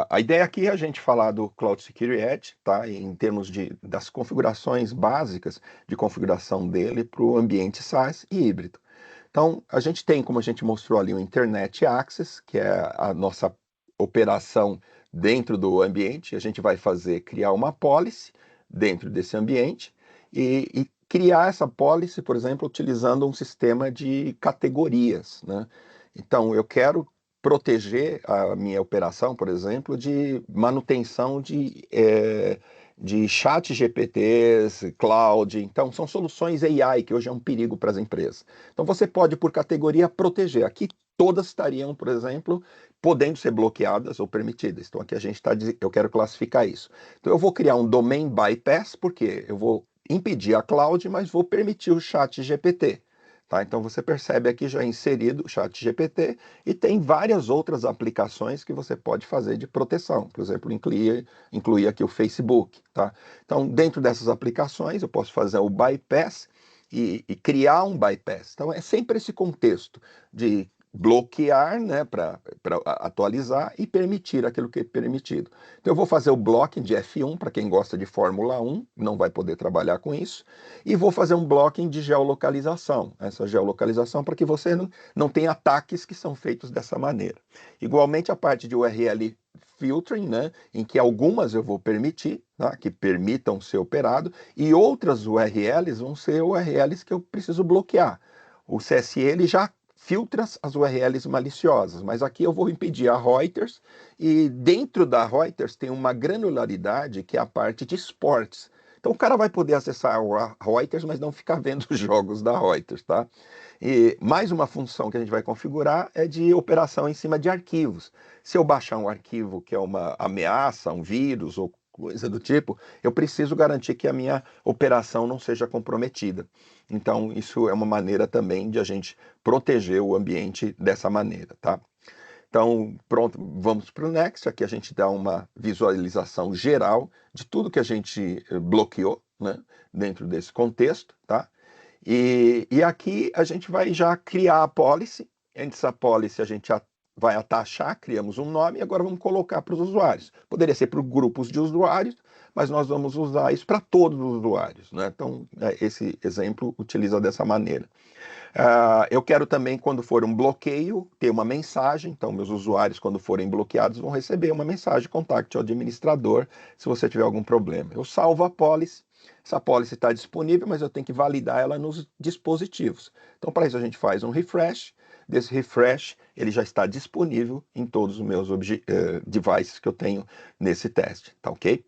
[SPEAKER 4] a ideia aqui é a gente falar do Cloud Security Edge, tá? Em termos das configurações básicas de configuração dele para o ambiente SaaS e híbrido. Então, a gente tem, como a gente mostrou ali, o Internet Access, que é a nossa operação dentro do ambiente. A gente vai criar uma policy dentro desse ambiente e criar essa policy, por exemplo, utilizando um sistema de categorias, né? Então, eu quero proteger a minha operação, por exemplo, de manutenção de chat GPTs, cloud. Então, são soluções AI, que hoje é um perigo para as empresas. Então, você pode, por categoria, proteger. Aqui, todas estariam, por exemplo, podendo ser bloqueadas ou permitidas. Então, aqui eu quero classificar isso. Então, eu vou criar um domain bypass, porque eu vou impedir a cloud, mas vou permitir o chat GPT. Tá? Então você percebe aqui já inserido o chat GPT e tem várias outras aplicações que você pode fazer de proteção. Por exemplo, incluir aqui o Facebook. Tá? Então, dentro dessas aplicações, eu posso fazer o bypass e criar um bypass. Então, é sempre esse contexto de bloquear, né, para atualizar e permitir aquilo que é permitido. Então eu vou fazer o blocking de F1, para quem gosta de Fórmula 1, não vai poder trabalhar com isso, e vou fazer um blocking de geolocalização, essa geolocalização para que você não tenha ataques que são feitos dessa maneira. Igualmente a parte de URL filtering, né, em que algumas eu vou permitir, tá, que permitam ser operado, e outras URLs vão ser URLs que eu preciso bloquear. O CSL já filtra as URLs maliciosas, mas aqui eu vou impedir a Reuters, e dentro da Reuters tem uma granularidade que é a parte de esportes. Então o cara vai poder acessar a Reuters, mas não ficar vendo os jogos da Reuters, tá? E mais uma função que a gente vai configurar é de operação em cima de arquivos. Se eu baixar um arquivo que é uma ameaça, um vírus ou coisa do tipo, eu preciso garantir que a minha operação não seja comprometida. Então, isso é uma maneira também de a gente proteger o ambiente dessa maneira, tá? Então, pronto, vamos para o Next. Aqui a gente dá uma visualização geral de tudo que a gente bloqueou, né, dentro desse contexto, tá? E aqui a gente vai já criar a policy. Antes da policy a gente vai atachar, criamos um nome e agora vamos colocar para os usuários. Poderia ser para grupos de usuários, mas nós vamos usar isso para todos os usuários, né? Então, esse exemplo utiliza dessa maneira. Eu quero também, quando for um bloqueio, ter uma mensagem. Então, meus usuários, quando forem bloqueados, vão receber uma mensagem: contacte o administrador se você tiver algum problema. Eu salvo a policy. Essa policy está disponível, mas eu tenho que validar ela nos dispositivos. Então, para isso, a gente faz um refresh. Desse refresh, ele já está disponível em todos os meus devices que eu tenho nesse teste, tá ok?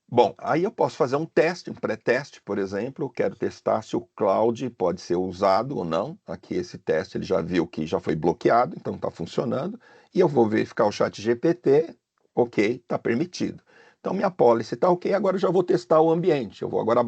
[SPEAKER 4] Bom, aí eu posso fazer um teste, um pré-teste, por exemplo, quero testar se o cloud pode ser usado ou não. Aqui esse teste ele já viu que já foi bloqueado, então está funcionando. E eu vou verificar o chat GPT, ok, está permitido. Então minha policy está ok, agora eu já vou testar o ambiente. Eu vou agora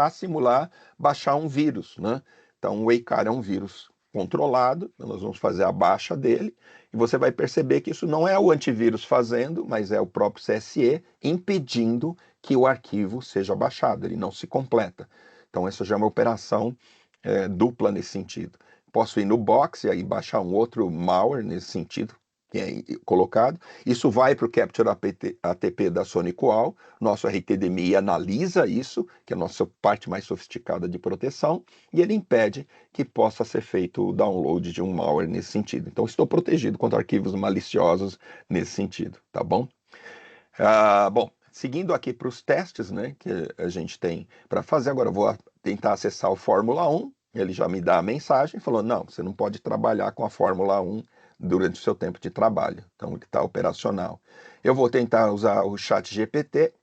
[SPEAKER 4] simular, baixar um vírus, né? Então o Waycar é um vírus controlado, então nós vamos fazer a baixa dele. E você vai perceber que isso não é o antivírus fazendo, mas é o próprio CSE impedindo que o arquivo seja baixado, ele não se completa. Então, essa já é uma operação dupla nesse sentido. Posso ir no box e aí baixar um outro malware nesse sentido, que é colocado. Isso vai para o Capture ATP da SonicWall, nosso RTDMI analisa isso, que é a nossa parte mais sofisticada de proteção, e ele impede que possa ser feito o download de um malware nesse sentido. Então, estou protegido contra arquivos maliciosos nesse sentido, tá bom? Bom, seguindo aqui para os testes, né, que a gente tem para fazer, agora eu vou tentar acessar o Fórmula 1, ele já me dá a mensagem, falou, não, você não pode trabalhar com a Fórmula 1 durante o seu tempo de trabalho, então ele está operacional. Eu vou tentar usar o chat GPT,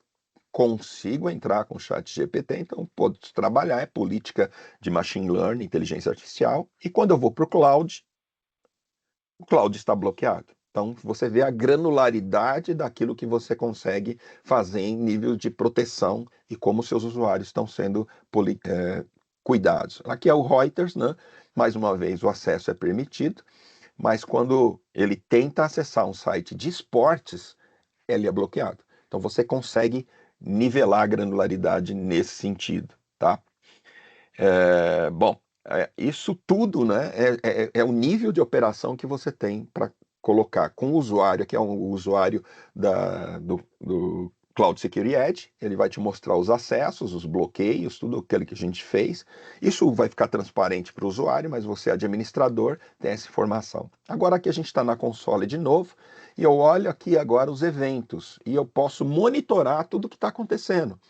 [SPEAKER 4] consigo entrar com o chat GPT, então posso trabalhar, é política de machine learning, inteligência artificial, e quando eu vou para o cloud está bloqueado. Então, você vê a granularidade daquilo que você consegue fazer em nível de proteção e como seus usuários estão sendo cuidados. Aqui é o Reuters, né? Mais uma vez, o acesso é permitido, mas quando ele tenta acessar um site de esportes, ele é bloqueado. Então, você consegue nivelar a granularidade nesse sentido, tá? Bom, isso tudo, né, é o nível de operação que você tem para colocar com o usuário, que é um usuário do Cloud Security Edge, ele vai te mostrar os acessos, os bloqueios, tudo aquilo que a gente fez. Isso vai ficar transparente para o usuário, mas você, administrador, tem essa informação. Agora aqui a gente está na console de novo, e eu olho aqui agora os eventos, e eu posso monitorar tudo o que está acontecendo.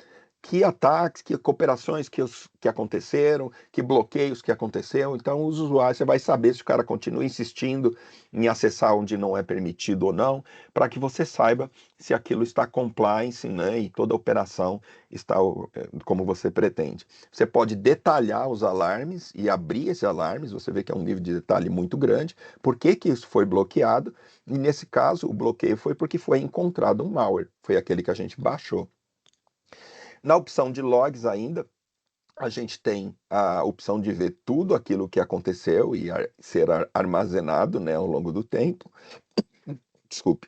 [SPEAKER 4] Que ataques, que cooperações que aconteceram, que bloqueios que aconteceram. Então, os usuários, você vai saber se o cara continua insistindo em acessar onde não é permitido ou não, para que você saiba se aquilo está compliance, né, e toda a operação está como você pretende. Você pode detalhar os alarmes e abrir esses alarmes, você vê que é um nível de detalhe muito grande. Por que que isso foi bloqueado? E nesse caso, o bloqueio foi porque foi encontrado um malware, foi aquele que a gente baixou. Na opção de logs ainda, a gente tem a opção de ver tudo aquilo que aconteceu e ser armazenado, né, ao longo do tempo. Desculpe.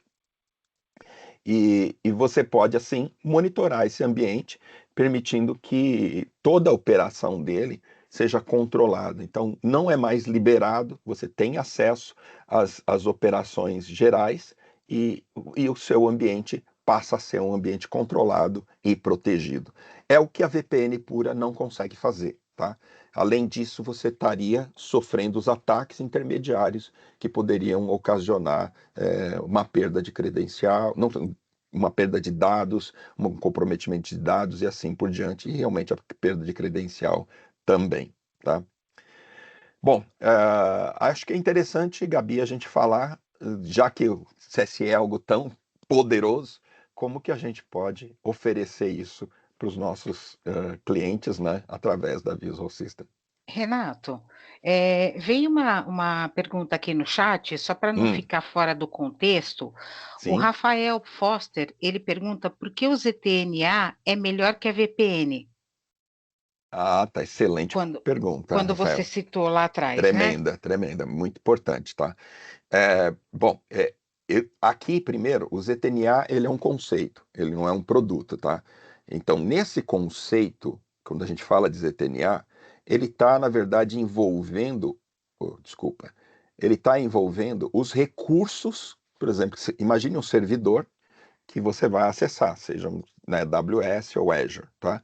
[SPEAKER 4] E você pode, assim, monitorar esse ambiente, permitindo que toda a operação dele seja controlada. Então, não é mais liberado, você tem acesso às operações gerais e o seu ambiente passa a ser um ambiente controlado e protegido. É o que a VPN pura não consegue fazer, tá? Além disso, você estaria sofrendo os ataques intermediários que poderiam ocasionar uma perda de credencial, não, uma perda de dados, um comprometimento de dados e assim por diante, e realmente a perda de credencial também, tá? Bom, acho que é interessante, Gabi, a gente falar, já que o CSE é algo tão poderoso, como que a gente pode oferecer isso para os nossos clientes, né, através da Visual System.
[SPEAKER 1] Renato, veio uma pergunta aqui no chat, só para não ficar fora do contexto. O
[SPEAKER 4] Sim.
[SPEAKER 1] Rafael Foster, ele pergunta por que o ZTNA é melhor que a VPN?
[SPEAKER 4] Ah, tá, excelente pergunta,
[SPEAKER 1] Quando
[SPEAKER 4] Rafael.
[SPEAKER 1] você citou lá atrás,
[SPEAKER 4] Tremenda,
[SPEAKER 1] né?
[SPEAKER 4] tremenda, muito importante, tá? Bom, aqui, primeiro, o ZTNA, ele é um conceito, ele não é um produto, tá? Então, nesse conceito, quando a gente fala de ZTNA, ele está, na verdade, envolvendo, ele está envolvendo os recursos, por exemplo, imagine um servidor que você vai acessar, seja na AWS ou Azure, tá?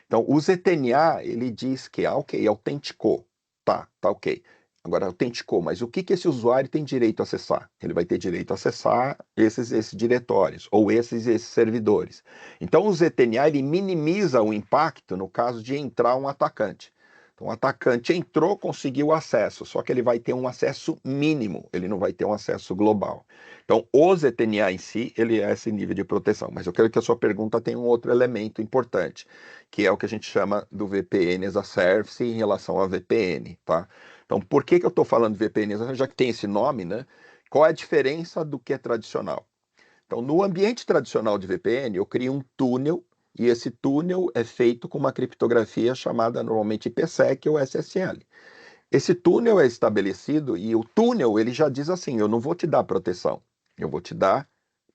[SPEAKER 4] Então, o ZTNA, ele diz que, ok, autenticou, tá ok. Agora, autenticou, mas o que esse usuário tem direito a acessar? Ele vai ter direito a acessar esses diretórios, ou esses servidores. Então, o ZTNA, ele minimiza o impacto no caso de entrar um atacante. Então, Então, o atacante entrou, conseguiu acesso, só que ele vai ter um acesso mínimo, ele não vai ter um acesso global. Então, o ZTNA em si, ele é esse nível de proteção. Mas eu quero que a sua pergunta tenha um outro elemento importante, que é o que a gente chama do VPN as a Service em relação a VPN, tá? Então, por que eu estou falando de VPN as a Service, já que tem esse nome, né? Qual é a diferença do que é tradicional? Então, no ambiente tradicional de VPN, eu crio um túnel e esse túnel é feito com uma criptografia chamada normalmente IPsec ou SSL. Esse túnel é estabelecido e o túnel ele já diz assim, eu não vou te dar proteção, eu vou te dar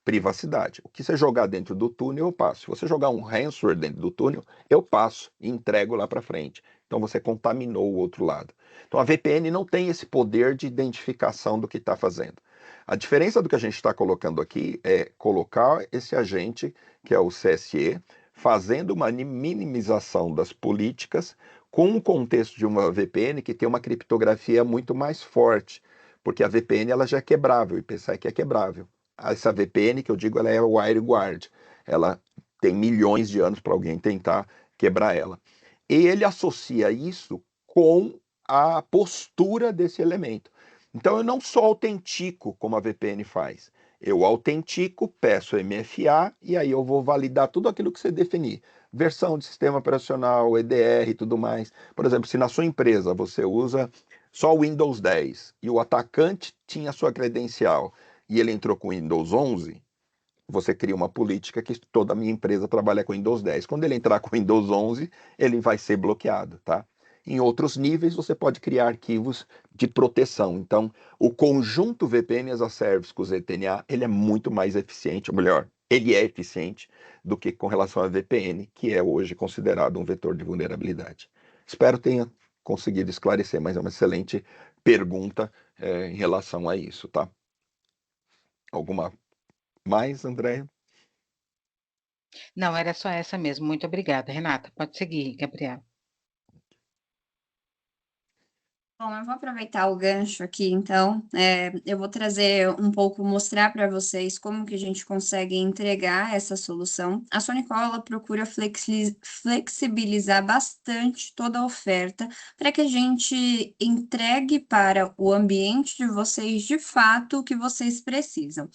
[SPEAKER 4] privacidade. O que você jogar dentro do túnel, eu passo. Se você jogar um ransomware dentro do túnel, eu passo e entrego lá para frente. Então você contaminou o outro lado. Então a VPN não tem esse poder de identificação do que está fazendo. A diferença do que a gente está colocando aqui é colocar esse agente, que é o CSE, fazendo uma minimização das políticas com o contexto de uma VPN que tem uma criptografia muito mais forte, porque a VPN ela já é quebrável, o IPsec é quebrável. Essa VPN que eu digo, ela é WireGuard, ela tem milhões de anos para alguém tentar quebrar ela. E ele associa isso com a postura desse elemento. Então eu não só autentico como a VPN faz, eu autentico, peço MFA e aí eu vou validar tudo aquilo que você definir. Versão de sistema operacional, EDR e tudo mais. Por exemplo, se na sua empresa você usa só o Windows 10 e o atacante tinha sua credencial e ele entrou com o Windows 11, você cria uma política que toda a minha empresa trabalha com Windows 10. Quando ele entrar com Windows 11, ele vai ser bloqueado, tá? Em outros níveis, você pode criar arquivos de proteção. Então, o conjunto VPN as a Service com o ZTNA, ele é muito mais eficiente, ou melhor, ele é eficiente do que com relação a VPN, que é hoje considerado um vetor de vulnerabilidade. Espero tenha conseguido esclarecer, mas é uma excelente pergunta em relação a isso, tá? Alguma mais, André?
[SPEAKER 1] Não, era só essa mesmo. Muito obrigada, Renata. Pode seguir, Gabriela.
[SPEAKER 3] Bom, eu vou aproveitar o gancho aqui, então, eu vou trazer um pouco, mostrar para vocês como que a gente consegue entregar essa solução. A Sonicol, ela procura flexibilizar bastante toda a oferta para que a gente entregue para o ambiente de vocês, de fato, o que vocês precisam.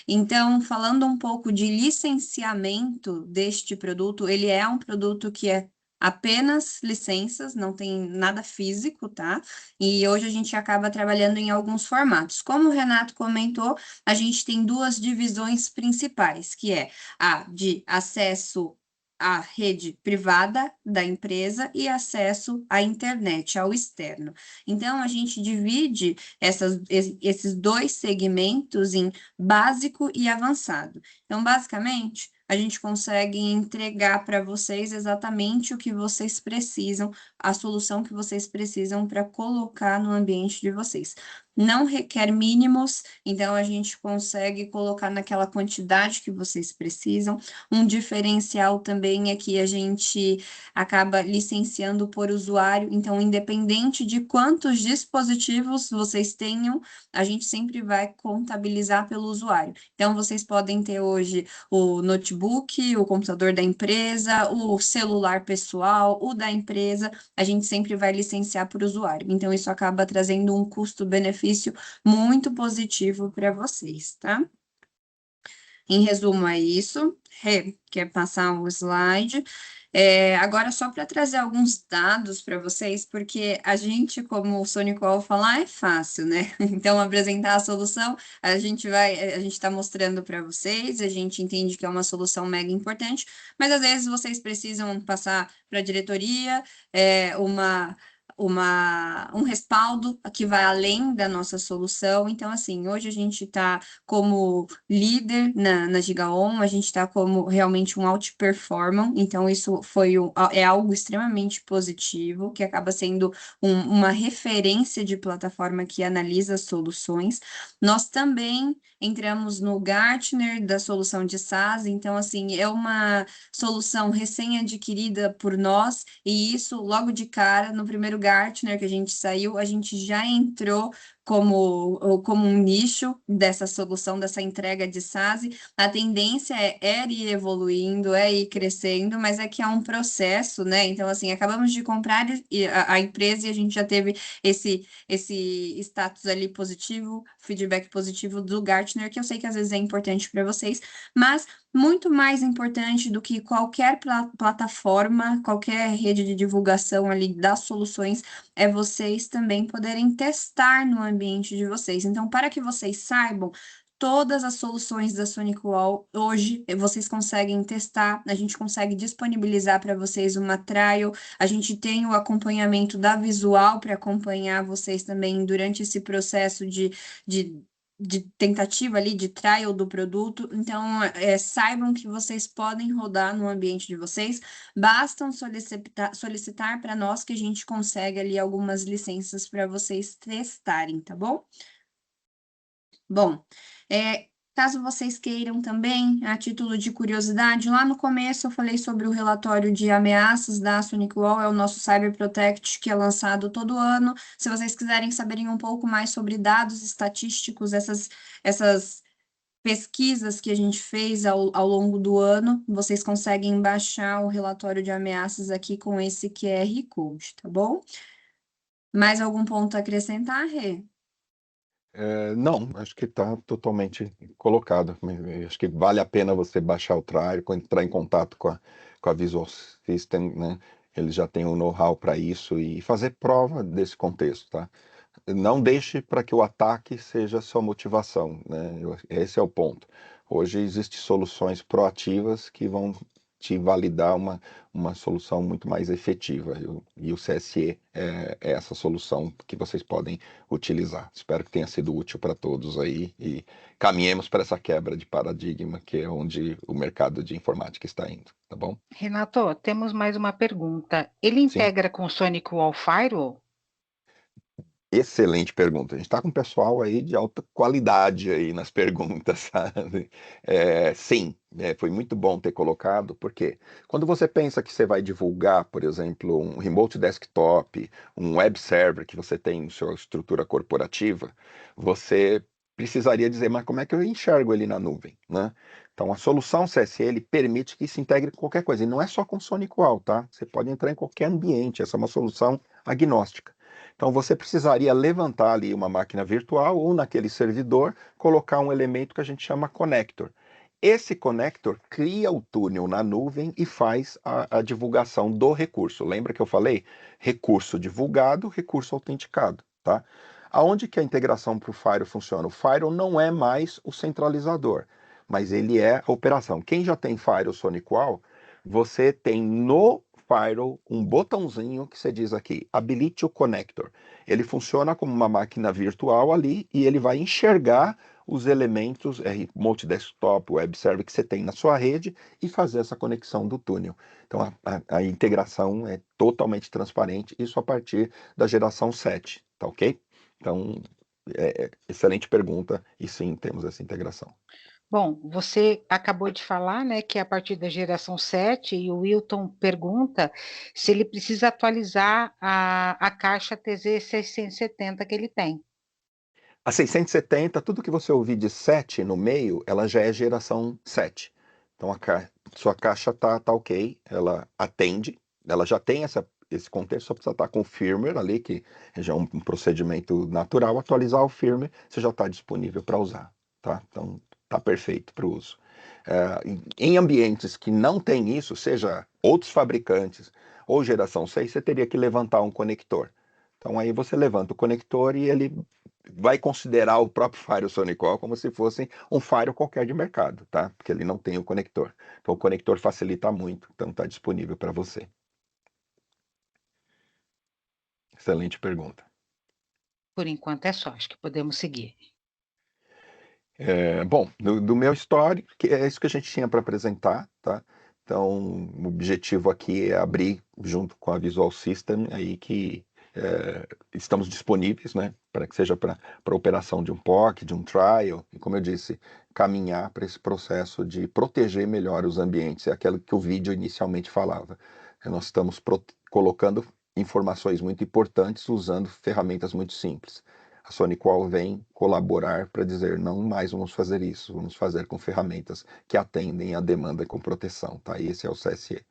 [SPEAKER 3] Então, falando um pouco de licenciamento deste produto, ele é um produto que é apenas licenças, não tem nada físico, tá? E hoje a gente acaba trabalhando em alguns formatos. Como o Renato comentou, a gente tem duas divisões principais, que é a de acesso à rede privada da empresa e acesso à internet, ao externo. Então, a gente divide esses dois segmentos em básico e avançado. Então, basicamente, a gente consegue entregar para vocês exatamente o que vocês precisam, a solução que vocês precisam para colocar no ambiente de vocês. Não requer mínimos, então a gente consegue colocar naquela quantidade que vocês precisam. Um diferencial também é que a gente acaba licenciando por usuário, então, independente de quantos dispositivos vocês tenham, a gente sempre vai contabilizar pelo usuário. Então, vocês podem ter hoje o notebook, o computador da empresa, o celular pessoal, o da empresa, a gente sempre vai licenciar por usuário. Então, isso acaba trazendo um custo-benefício muito positivo para vocês, tá? Em resumo, é isso. Quer passar o slide? Agora, só para trazer alguns dados para vocês, porque a gente, como o Sonicol falar, é fácil, né? Então, apresentar a solução, a gente está mostrando para vocês, a gente entende que é uma solução mega importante, mas às vezes vocês precisam passar para a diretoria um respaldo que vai além da nossa solução. Então, assim, hoje a gente está como líder na GigaOn, a gente está como realmente um outperformance, então isso é algo extremamente positivo, que acaba sendo uma referência de plataforma que analisa soluções. Nós também entramos no Gartner da solução de SaaS, então, assim, é uma solução recém-adquirida por nós, e isso, logo de cara, no primeiro Gartner que a gente saiu, a gente já entrou como um nicho dessa solução, dessa entrega de SaaS. A tendência é ir evoluindo, é ir crescendo, mas é que é um processo, né? Então, assim, acabamos de comprar a empresa e a gente já teve esse status ali positivo, feedback positivo do Gartner, que eu sei que às vezes é importante para vocês, mas muito mais importante do que qualquer plataforma, qualquer rede de divulgação ali das soluções, é vocês também poderem testar no ambiente de vocês. Então, para que vocês saibam, todas as soluções da SonicWall hoje vocês conseguem testar, a gente consegue disponibilizar para vocês uma trial, a gente tem o acompanhamento da Visual para acompanhar vocês também durante esse processo de tentativa ali, de trial do produto. Então, saibam que vocês podem rodar no ambiente de vocês, bastam solicitar para nós que a gente consegue ali algumas licenças para vocês testarem, tá bom? Bom, caso vocês queiram também, a título de curiosidade, lá no começo eu falei sobre o relatório de ameaças da SonicWall, é o nosso Cyber Protect, que é lançado todo ano. Se vocês quiserem saberem um pouco mais sobre dados estatísticos, essas pesquisas que a gente fez ao longo do ano, vocês conseguem baixar o relatório de ameaças aqui com esse QR Code, tá bom? Mais algum ponto a acrescentar, Rê?
[SPEAKER 4] Não, acho que está totalmente colocado. Acho que vale a pena você baixar o trial, entrar em contato com a Visual System, né? Eles já têm o know-how para isso e fazer prova desse contexto, tá? Não deixe para que o ataque seja sua motivação, né? Esse é o ponto. Hoje existem soluções proativas que vão te validar uma solução muito mais efetiva. E o CSE é essa solução que vocês podem utilizar. Espero que tenha sido útil para todos aí e caminhemos para essa quebra de paradigma, que é onde o mercado de informática está indo, tá bom?
[SPEAKER 1] Renato, temos mais uma pergunta. Ele
[SPEAKER 4] Sim.
[SPEAKER 1] integra com o SonicWall Firewall?
[SPEAKER 4] Excelente pergunta. A gente está com um pessoal aí de alta qualidade aí nas perguntas, sabe? Sim, foi muito bom ter colocado, porque quando você pensa que você vai divulgar, por exemplo, um remote desktop, um web server que você tem em sua estrutura corporativa, você precisaria dizer, mas como é que eu enxergo ele na nuvem, né? Então, a solução CSL permite que se integre com qualquer coisa, e não é só com SonicWall, tá? Você pode entrar em qualquer ambiente, essa é uma solução agnóstica. Então você precisaria levantar ali uma máquina virtual ou naquele servidor, colocar um elemento que a gente chama connector. Esse connector cria o túnel na nuvem e faz a divulgação do recurso. Lembra que eu falei? Recurso divulgado, recurso autenticado, tá? Aonde que a integração para o Firewall funciona? O Firewall não é mais o centralizador, mas ele é a operação. Quem já tem Firewall SonicWall, você tem no Firewall um botãozinho que você diz aqui, habilite o connector. Ele funciona como uma máquina virtual ali e ele vai enxergar os elementos remote desktop, web server que você tem na sua rede e fazer essa conexão do túnel. Então a integração é totalmente transparente, isso a partir da geração 7, tá ok? Então, excelente pergunta e sim, temos essa integração.
[SPEAKER 1] Bom, você acabou de falar, né, que é a partir da geração 7, e o Wilton pergunta se ele precisa atualizar a caixa TZ670 que ele tem.
[SPEAKER 4] A 670, tudo que você ouvir de 7 no meio, ela já é geração 7. Então sua caixa tá ok, ela atende, ela já tem esse contexto, só precisa estar com o firmware ali, que já é um procedimento natural, atualizar o firmware, você já está disponível para usar, tá? Então tá perfeito para o uso. Em ambientes que não tem isso, seja outros fabricantes ou geração 6, você teria que levantar um conector. Então aí você levanta o conector e ele vai considerar o próprio Firewall SonicWall como se fosse um Firewall qualquer de mercado, tá? Porque ele não tem o conector. Então o conector facilita muito, então está disponível para você. Excelente pergunta.
[SPEAKER 1] Por enquanto é só, acho que podemos seguir.
[SPEAKER 4] Bom, do meu histórico, é isso que a gente tinha para apresentar, tá? Então, o objetivo aqui é abrir junto com a Visual System aí que estamos disponíveis, né, para que seja para operação de um POC, de um trial, e como eu disse, caminhar para esse processo de proteger melhor os ambientes, é aquilo que o vídeo inicialmente falava. Nós estamos colocando informações muito importantes usando ferramentas muito simples. a Sonicol vem colaborar para dizer não mais vamos fazer isso, vamos fazer com ferramentas que atendem a demanda com proteção, tá? Esse é o CSE.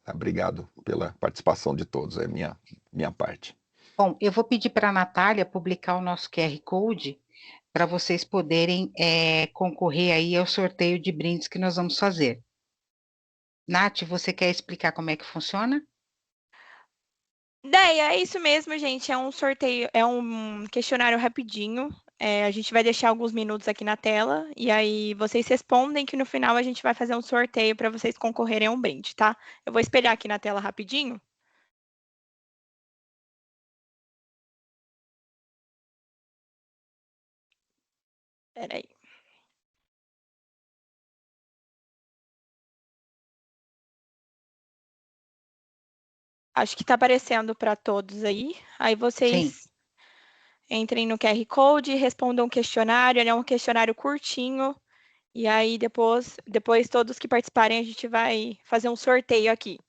[SPEAKER 4] Tá? Obrigado pela participação de todos, é minha parte.
[SPEAKER 1] Bom, eu vou pedir para a Natália publicar o nosso QR Code para vocês poderem concorrer aí ao sorteio de brindes que nós vamos fazer. Nath, você quer explicar como é que funciona?
[SPEAKER 7] Ideia, é isso mesmo, gente. É um sorteio, é um questionário rapidinho. A gente vai deixar alguns minutos aqui na tela e aí vocês respondem que no final a gente vai fazer um sorteio para vocês concorrerem a um brinde, tá? Eu vou espelhar aqui na tela rapidinho. Peraí. Acho que está aparecendo para todos aí. Aí
[SPEAKER 1] Sim.
[SPEAKER 7] vocês entrem no QR Code, respondam o questionário. Ele é um questionário curtinho. E aí depois todos que participarem a gente vai fazer um sorteio aqui.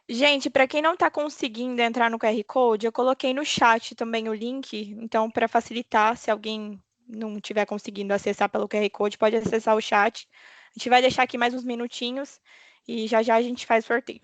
[SPEAKER 7] Gente, para quem não está conseguindo entrar no QR Code, eu coloquei no chat também o link. Então, para facilitar, se alguém não estiver conseguindo acessar pelo QR Code, pode acessar o chat. A gente vai deixar aqui mais uns minutinhos e já já a gente faz o sorteio.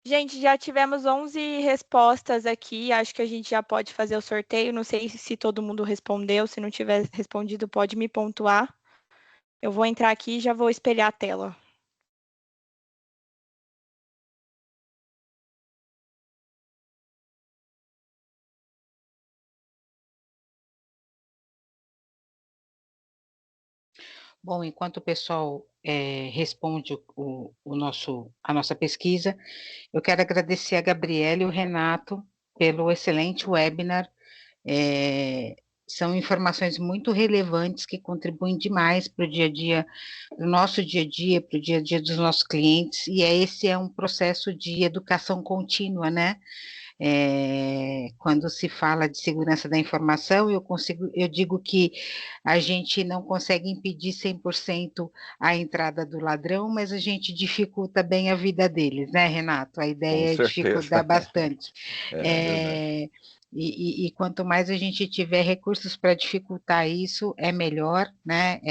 [SPEAKER 7] Gente, já tivemos 11 respostas aqui. Acho que a gente já pode fazer o sorteio. Não sei se todo mundo respondeu. Se não tiver respondido, pode me pontuar. Eu vou entrar aqui e já vou espelhar a tela.
[SPEAKER 1] Bom, enquanto o pessoal responde a nossa pesquisa, eu quero agradecer a Gabriela e o Renato pelo excelente webinar. São informações muito relevantes que contribuem demais para o dia a dia, para o nosso dia a dia, para o dia a dia dos nossos clientes, e esse é um processo de educação contínua, né? Quando se fala de segurança da informação, eu digo que a gente não consegue impedir 100% a entrada do ladrão, mas a gente dificulta bem a vida deles, né, Renato? A
[SPEAKER 4] Com
[SPEAKER 1] ideia é
[SPEAKER 4] certeza.
[SPEAKER 1] dificultar bastante.
[SPEAKER 4] Verdade.
[SPEAKER 1] E quanto mais a gente tiver recursos para dificultar isso, é melhor, né?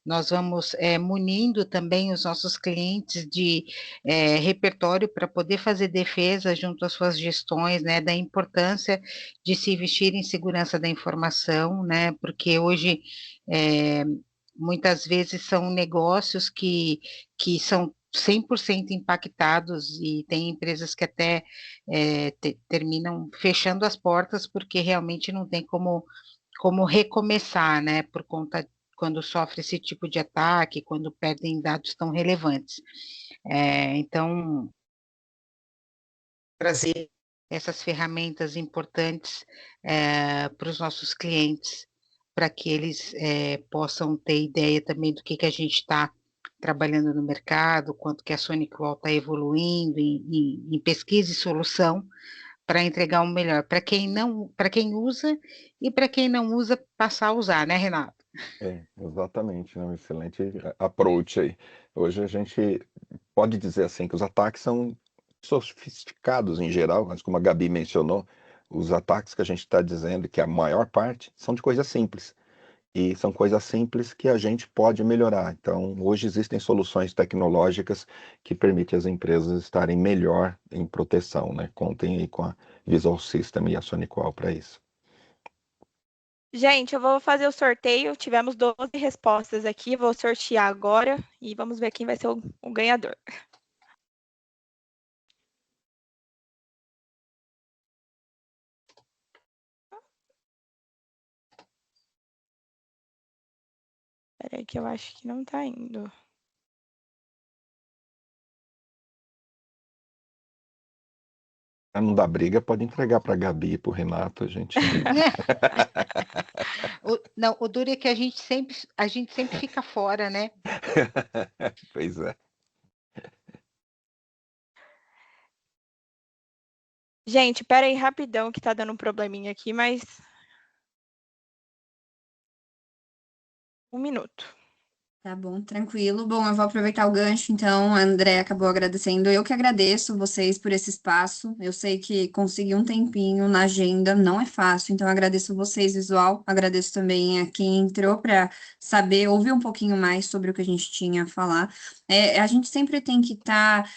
[SPEAKER 1] Nós vamos munindo também os nossos clientes de repertório para poder fazer defesa junto às suas gestões, né, da importância de se investir em segurança da informação, né, porque hoje muitas vezes são negócios que são 100% impactados e tem empresas que até terminam fechando as portas porque realmente não tem como recomeçar, né, por conta quando sofre esse tipo de ataque, quando perdem dados tão relevantes. Então, trazer essas ferramentas importantes para os nossos clientes, para que eles possam ter ideia também do que a gente está trabalhando no mercado, quanto que a SonicWall está evoluindo em pesquisa e solução, para entregar o melhor para quem usa e para quem não usa passar a usar, né, Renato?
[SPEAKER 4] Exatamente, né? Um excelente approach aí. Hoje a gente pode dizer assim que os ataques são sofisticados em geral, mas como a Gabi mencionou, os ataques que a gente está dizendo que a maior parte são de coisas simples. E são coisas simples que a gente pode melhorar. Então, hoje existem soluções tecnológicas que permitem às empresas estarem melhor em proteção, né? Contem aí com a Visual System e a SonicWall para isso.
[SPEAKER 7] Gente, eu vou fazer o sorteio. Tivemos 12 respostas aqui. Vou sortear agora e vamos ver quem vai ser o ganhador. Espera aí que eu acho que não está indo.
[SPEAKER 4] Pra não dar briga, pode entregar para a Gabi e para o Renato, a gente.
[SPEAKER 1] Não, o duro é que a gente sempre fica fora, né?
[SPEAKER 4] Pois é.
[SPEAKER 7] Gente, espera aí rapidão que tá dando um probleminha aqui, mas 1 minuto.
[SPEAKER 3] Tá bom, tranquilo. Bom, eu vou aproveitar o gancho, então, a André acabou agradecendo. Eu que agradeço vocês por esse espaço. Eu sei que conseguir um tempinho na agenda não é fácil, então agradeço vocês, Visual. Agradeço também a quem entrou para saber, ouvir um pouquinho mais sobre o que a gente tinha a falar. A gente sempre tem que estar.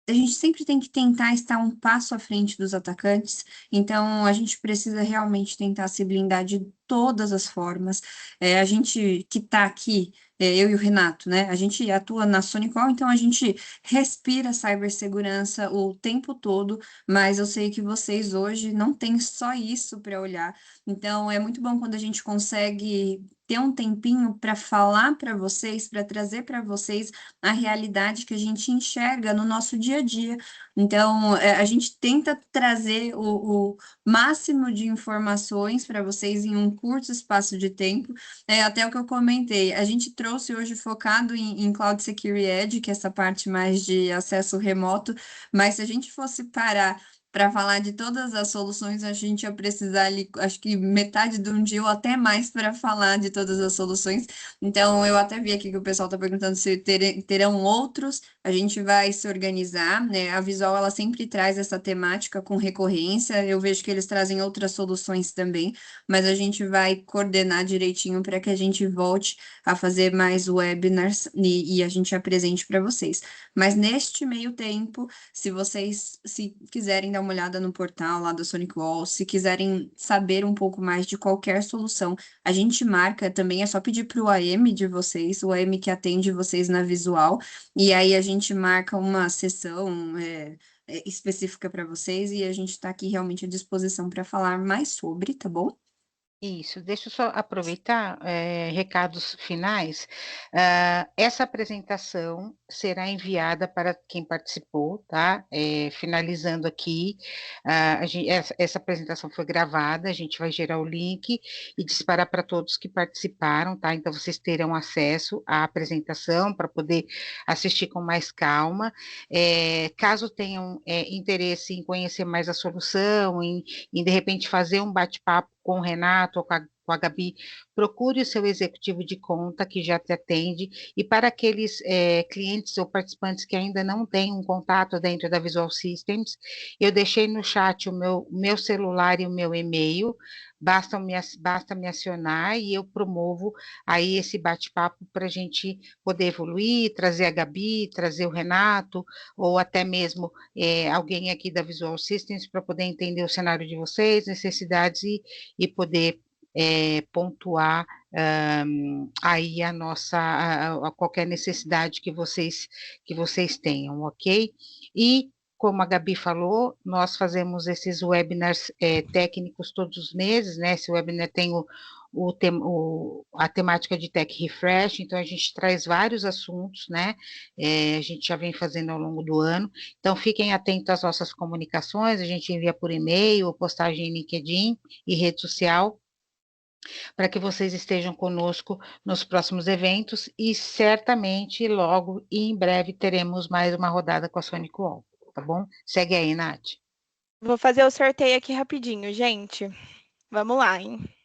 [SPEAKER 3] A gente sempre tem que tentar estar um passo à frente dos atacantes, então a gente precisa realmente tentar se blindar de todas as formas. A gente que está aqui, eu e o Renato, né? A gente atua na SonicWall, então a gente respira cibersegurança o tempo todo, mas eu sei que vocês hoje não têm só isso para olhar. Então é muito bom quando a gente consegue ter um tempinho para falar para vocês, para trazer para vocês a realidade que a gente enxerga no nosso dia a dia. Então, a gente tenta trazer o máximo de informações para vocês em um curto espaço de tempo. Até o que eu comentei, a gente trouxe hoje focado em Cloud Security Edge, que é essa parte mais de acesso remoto, mas se a gente fosse parar para falar de todas as soluções, a gente ia precisar ali, acho que metade de um dia ou até mais para falar de todas as soluções. Então, eu até vi aqui que o pessoal está perguntando se terão outros. A gente vai se organizar, né? A Visual, ela sempre traz essa temática com recorrência. Eu vejo que eles trazem outras soluções também, mas a gente vai coordenar direitinho para que a gente volte a fazer mais webinars e a gente apresente para vocês. Mas neste meio tempo, se vocês quiserem dar uma olhada no portal lá do Sonic Wall, se quiserem saber um pouco mais de qualquer solução, a gente marca também, é só pedir para o AM de vocês, o AM que atende vocês na Visual, e aí a gente marca uma sessão específica para vocês e a gente está aqui realmente à disposição para falar mais sobre, tá bom?
[SPEAKER 1] Isso, deixa eu só aproveitar, recados finais. Essa apresentação será enviada para quem participou, tá? Finalizando aqui, essa apresentação foi gravada, a gente vai gerar o link e disparar para todos que participaram, tá? Então, vocês terão acesso à apresentação para poder assistir com mais calma. Caso tenham interesse em conhecer mais a solução, em de repente fazer um bate-papo com o Renato ou com a Gabi, procure o seu executivo de conta que já te atende, e para aqueles clientes ou participantes que ainda não têm um contato dentro da Visual Systems, eu deixei no chat o meu celular e o meu e-mail, basta me acionar e eu promovo aí esse bate-papo para a gente poder evoluir, trazer a Gabi, trazer o Renato, ou até mesmo alguém aqui da Visual Systems para poder entender o cenário de vocês, necessidades e poder pontuar aí a qualquer necessidade que vocês tenham, ok? E como a Gabi falou, nós fazemos esses webinars técnicos todos os meses, né? Esse webinar tem a temática de Tech Refresh, então a gente traz vários assuntos, né? A gente já vem fazendo ao longo do ano, então fiquem atentos às nossas comunicações, a gente envia por e-mail, postagem em LinkedIn e rede social, para que vocês estejam conosco nos próximos eventos e certamente logo e em breve teremos mais uma rodada com a Sonic Wall, tá bom? Segue aí, Nath.
[SPEAKER 7] Vou fazer o sorteio aqui rapidinho, gente. Vamos lá, hein?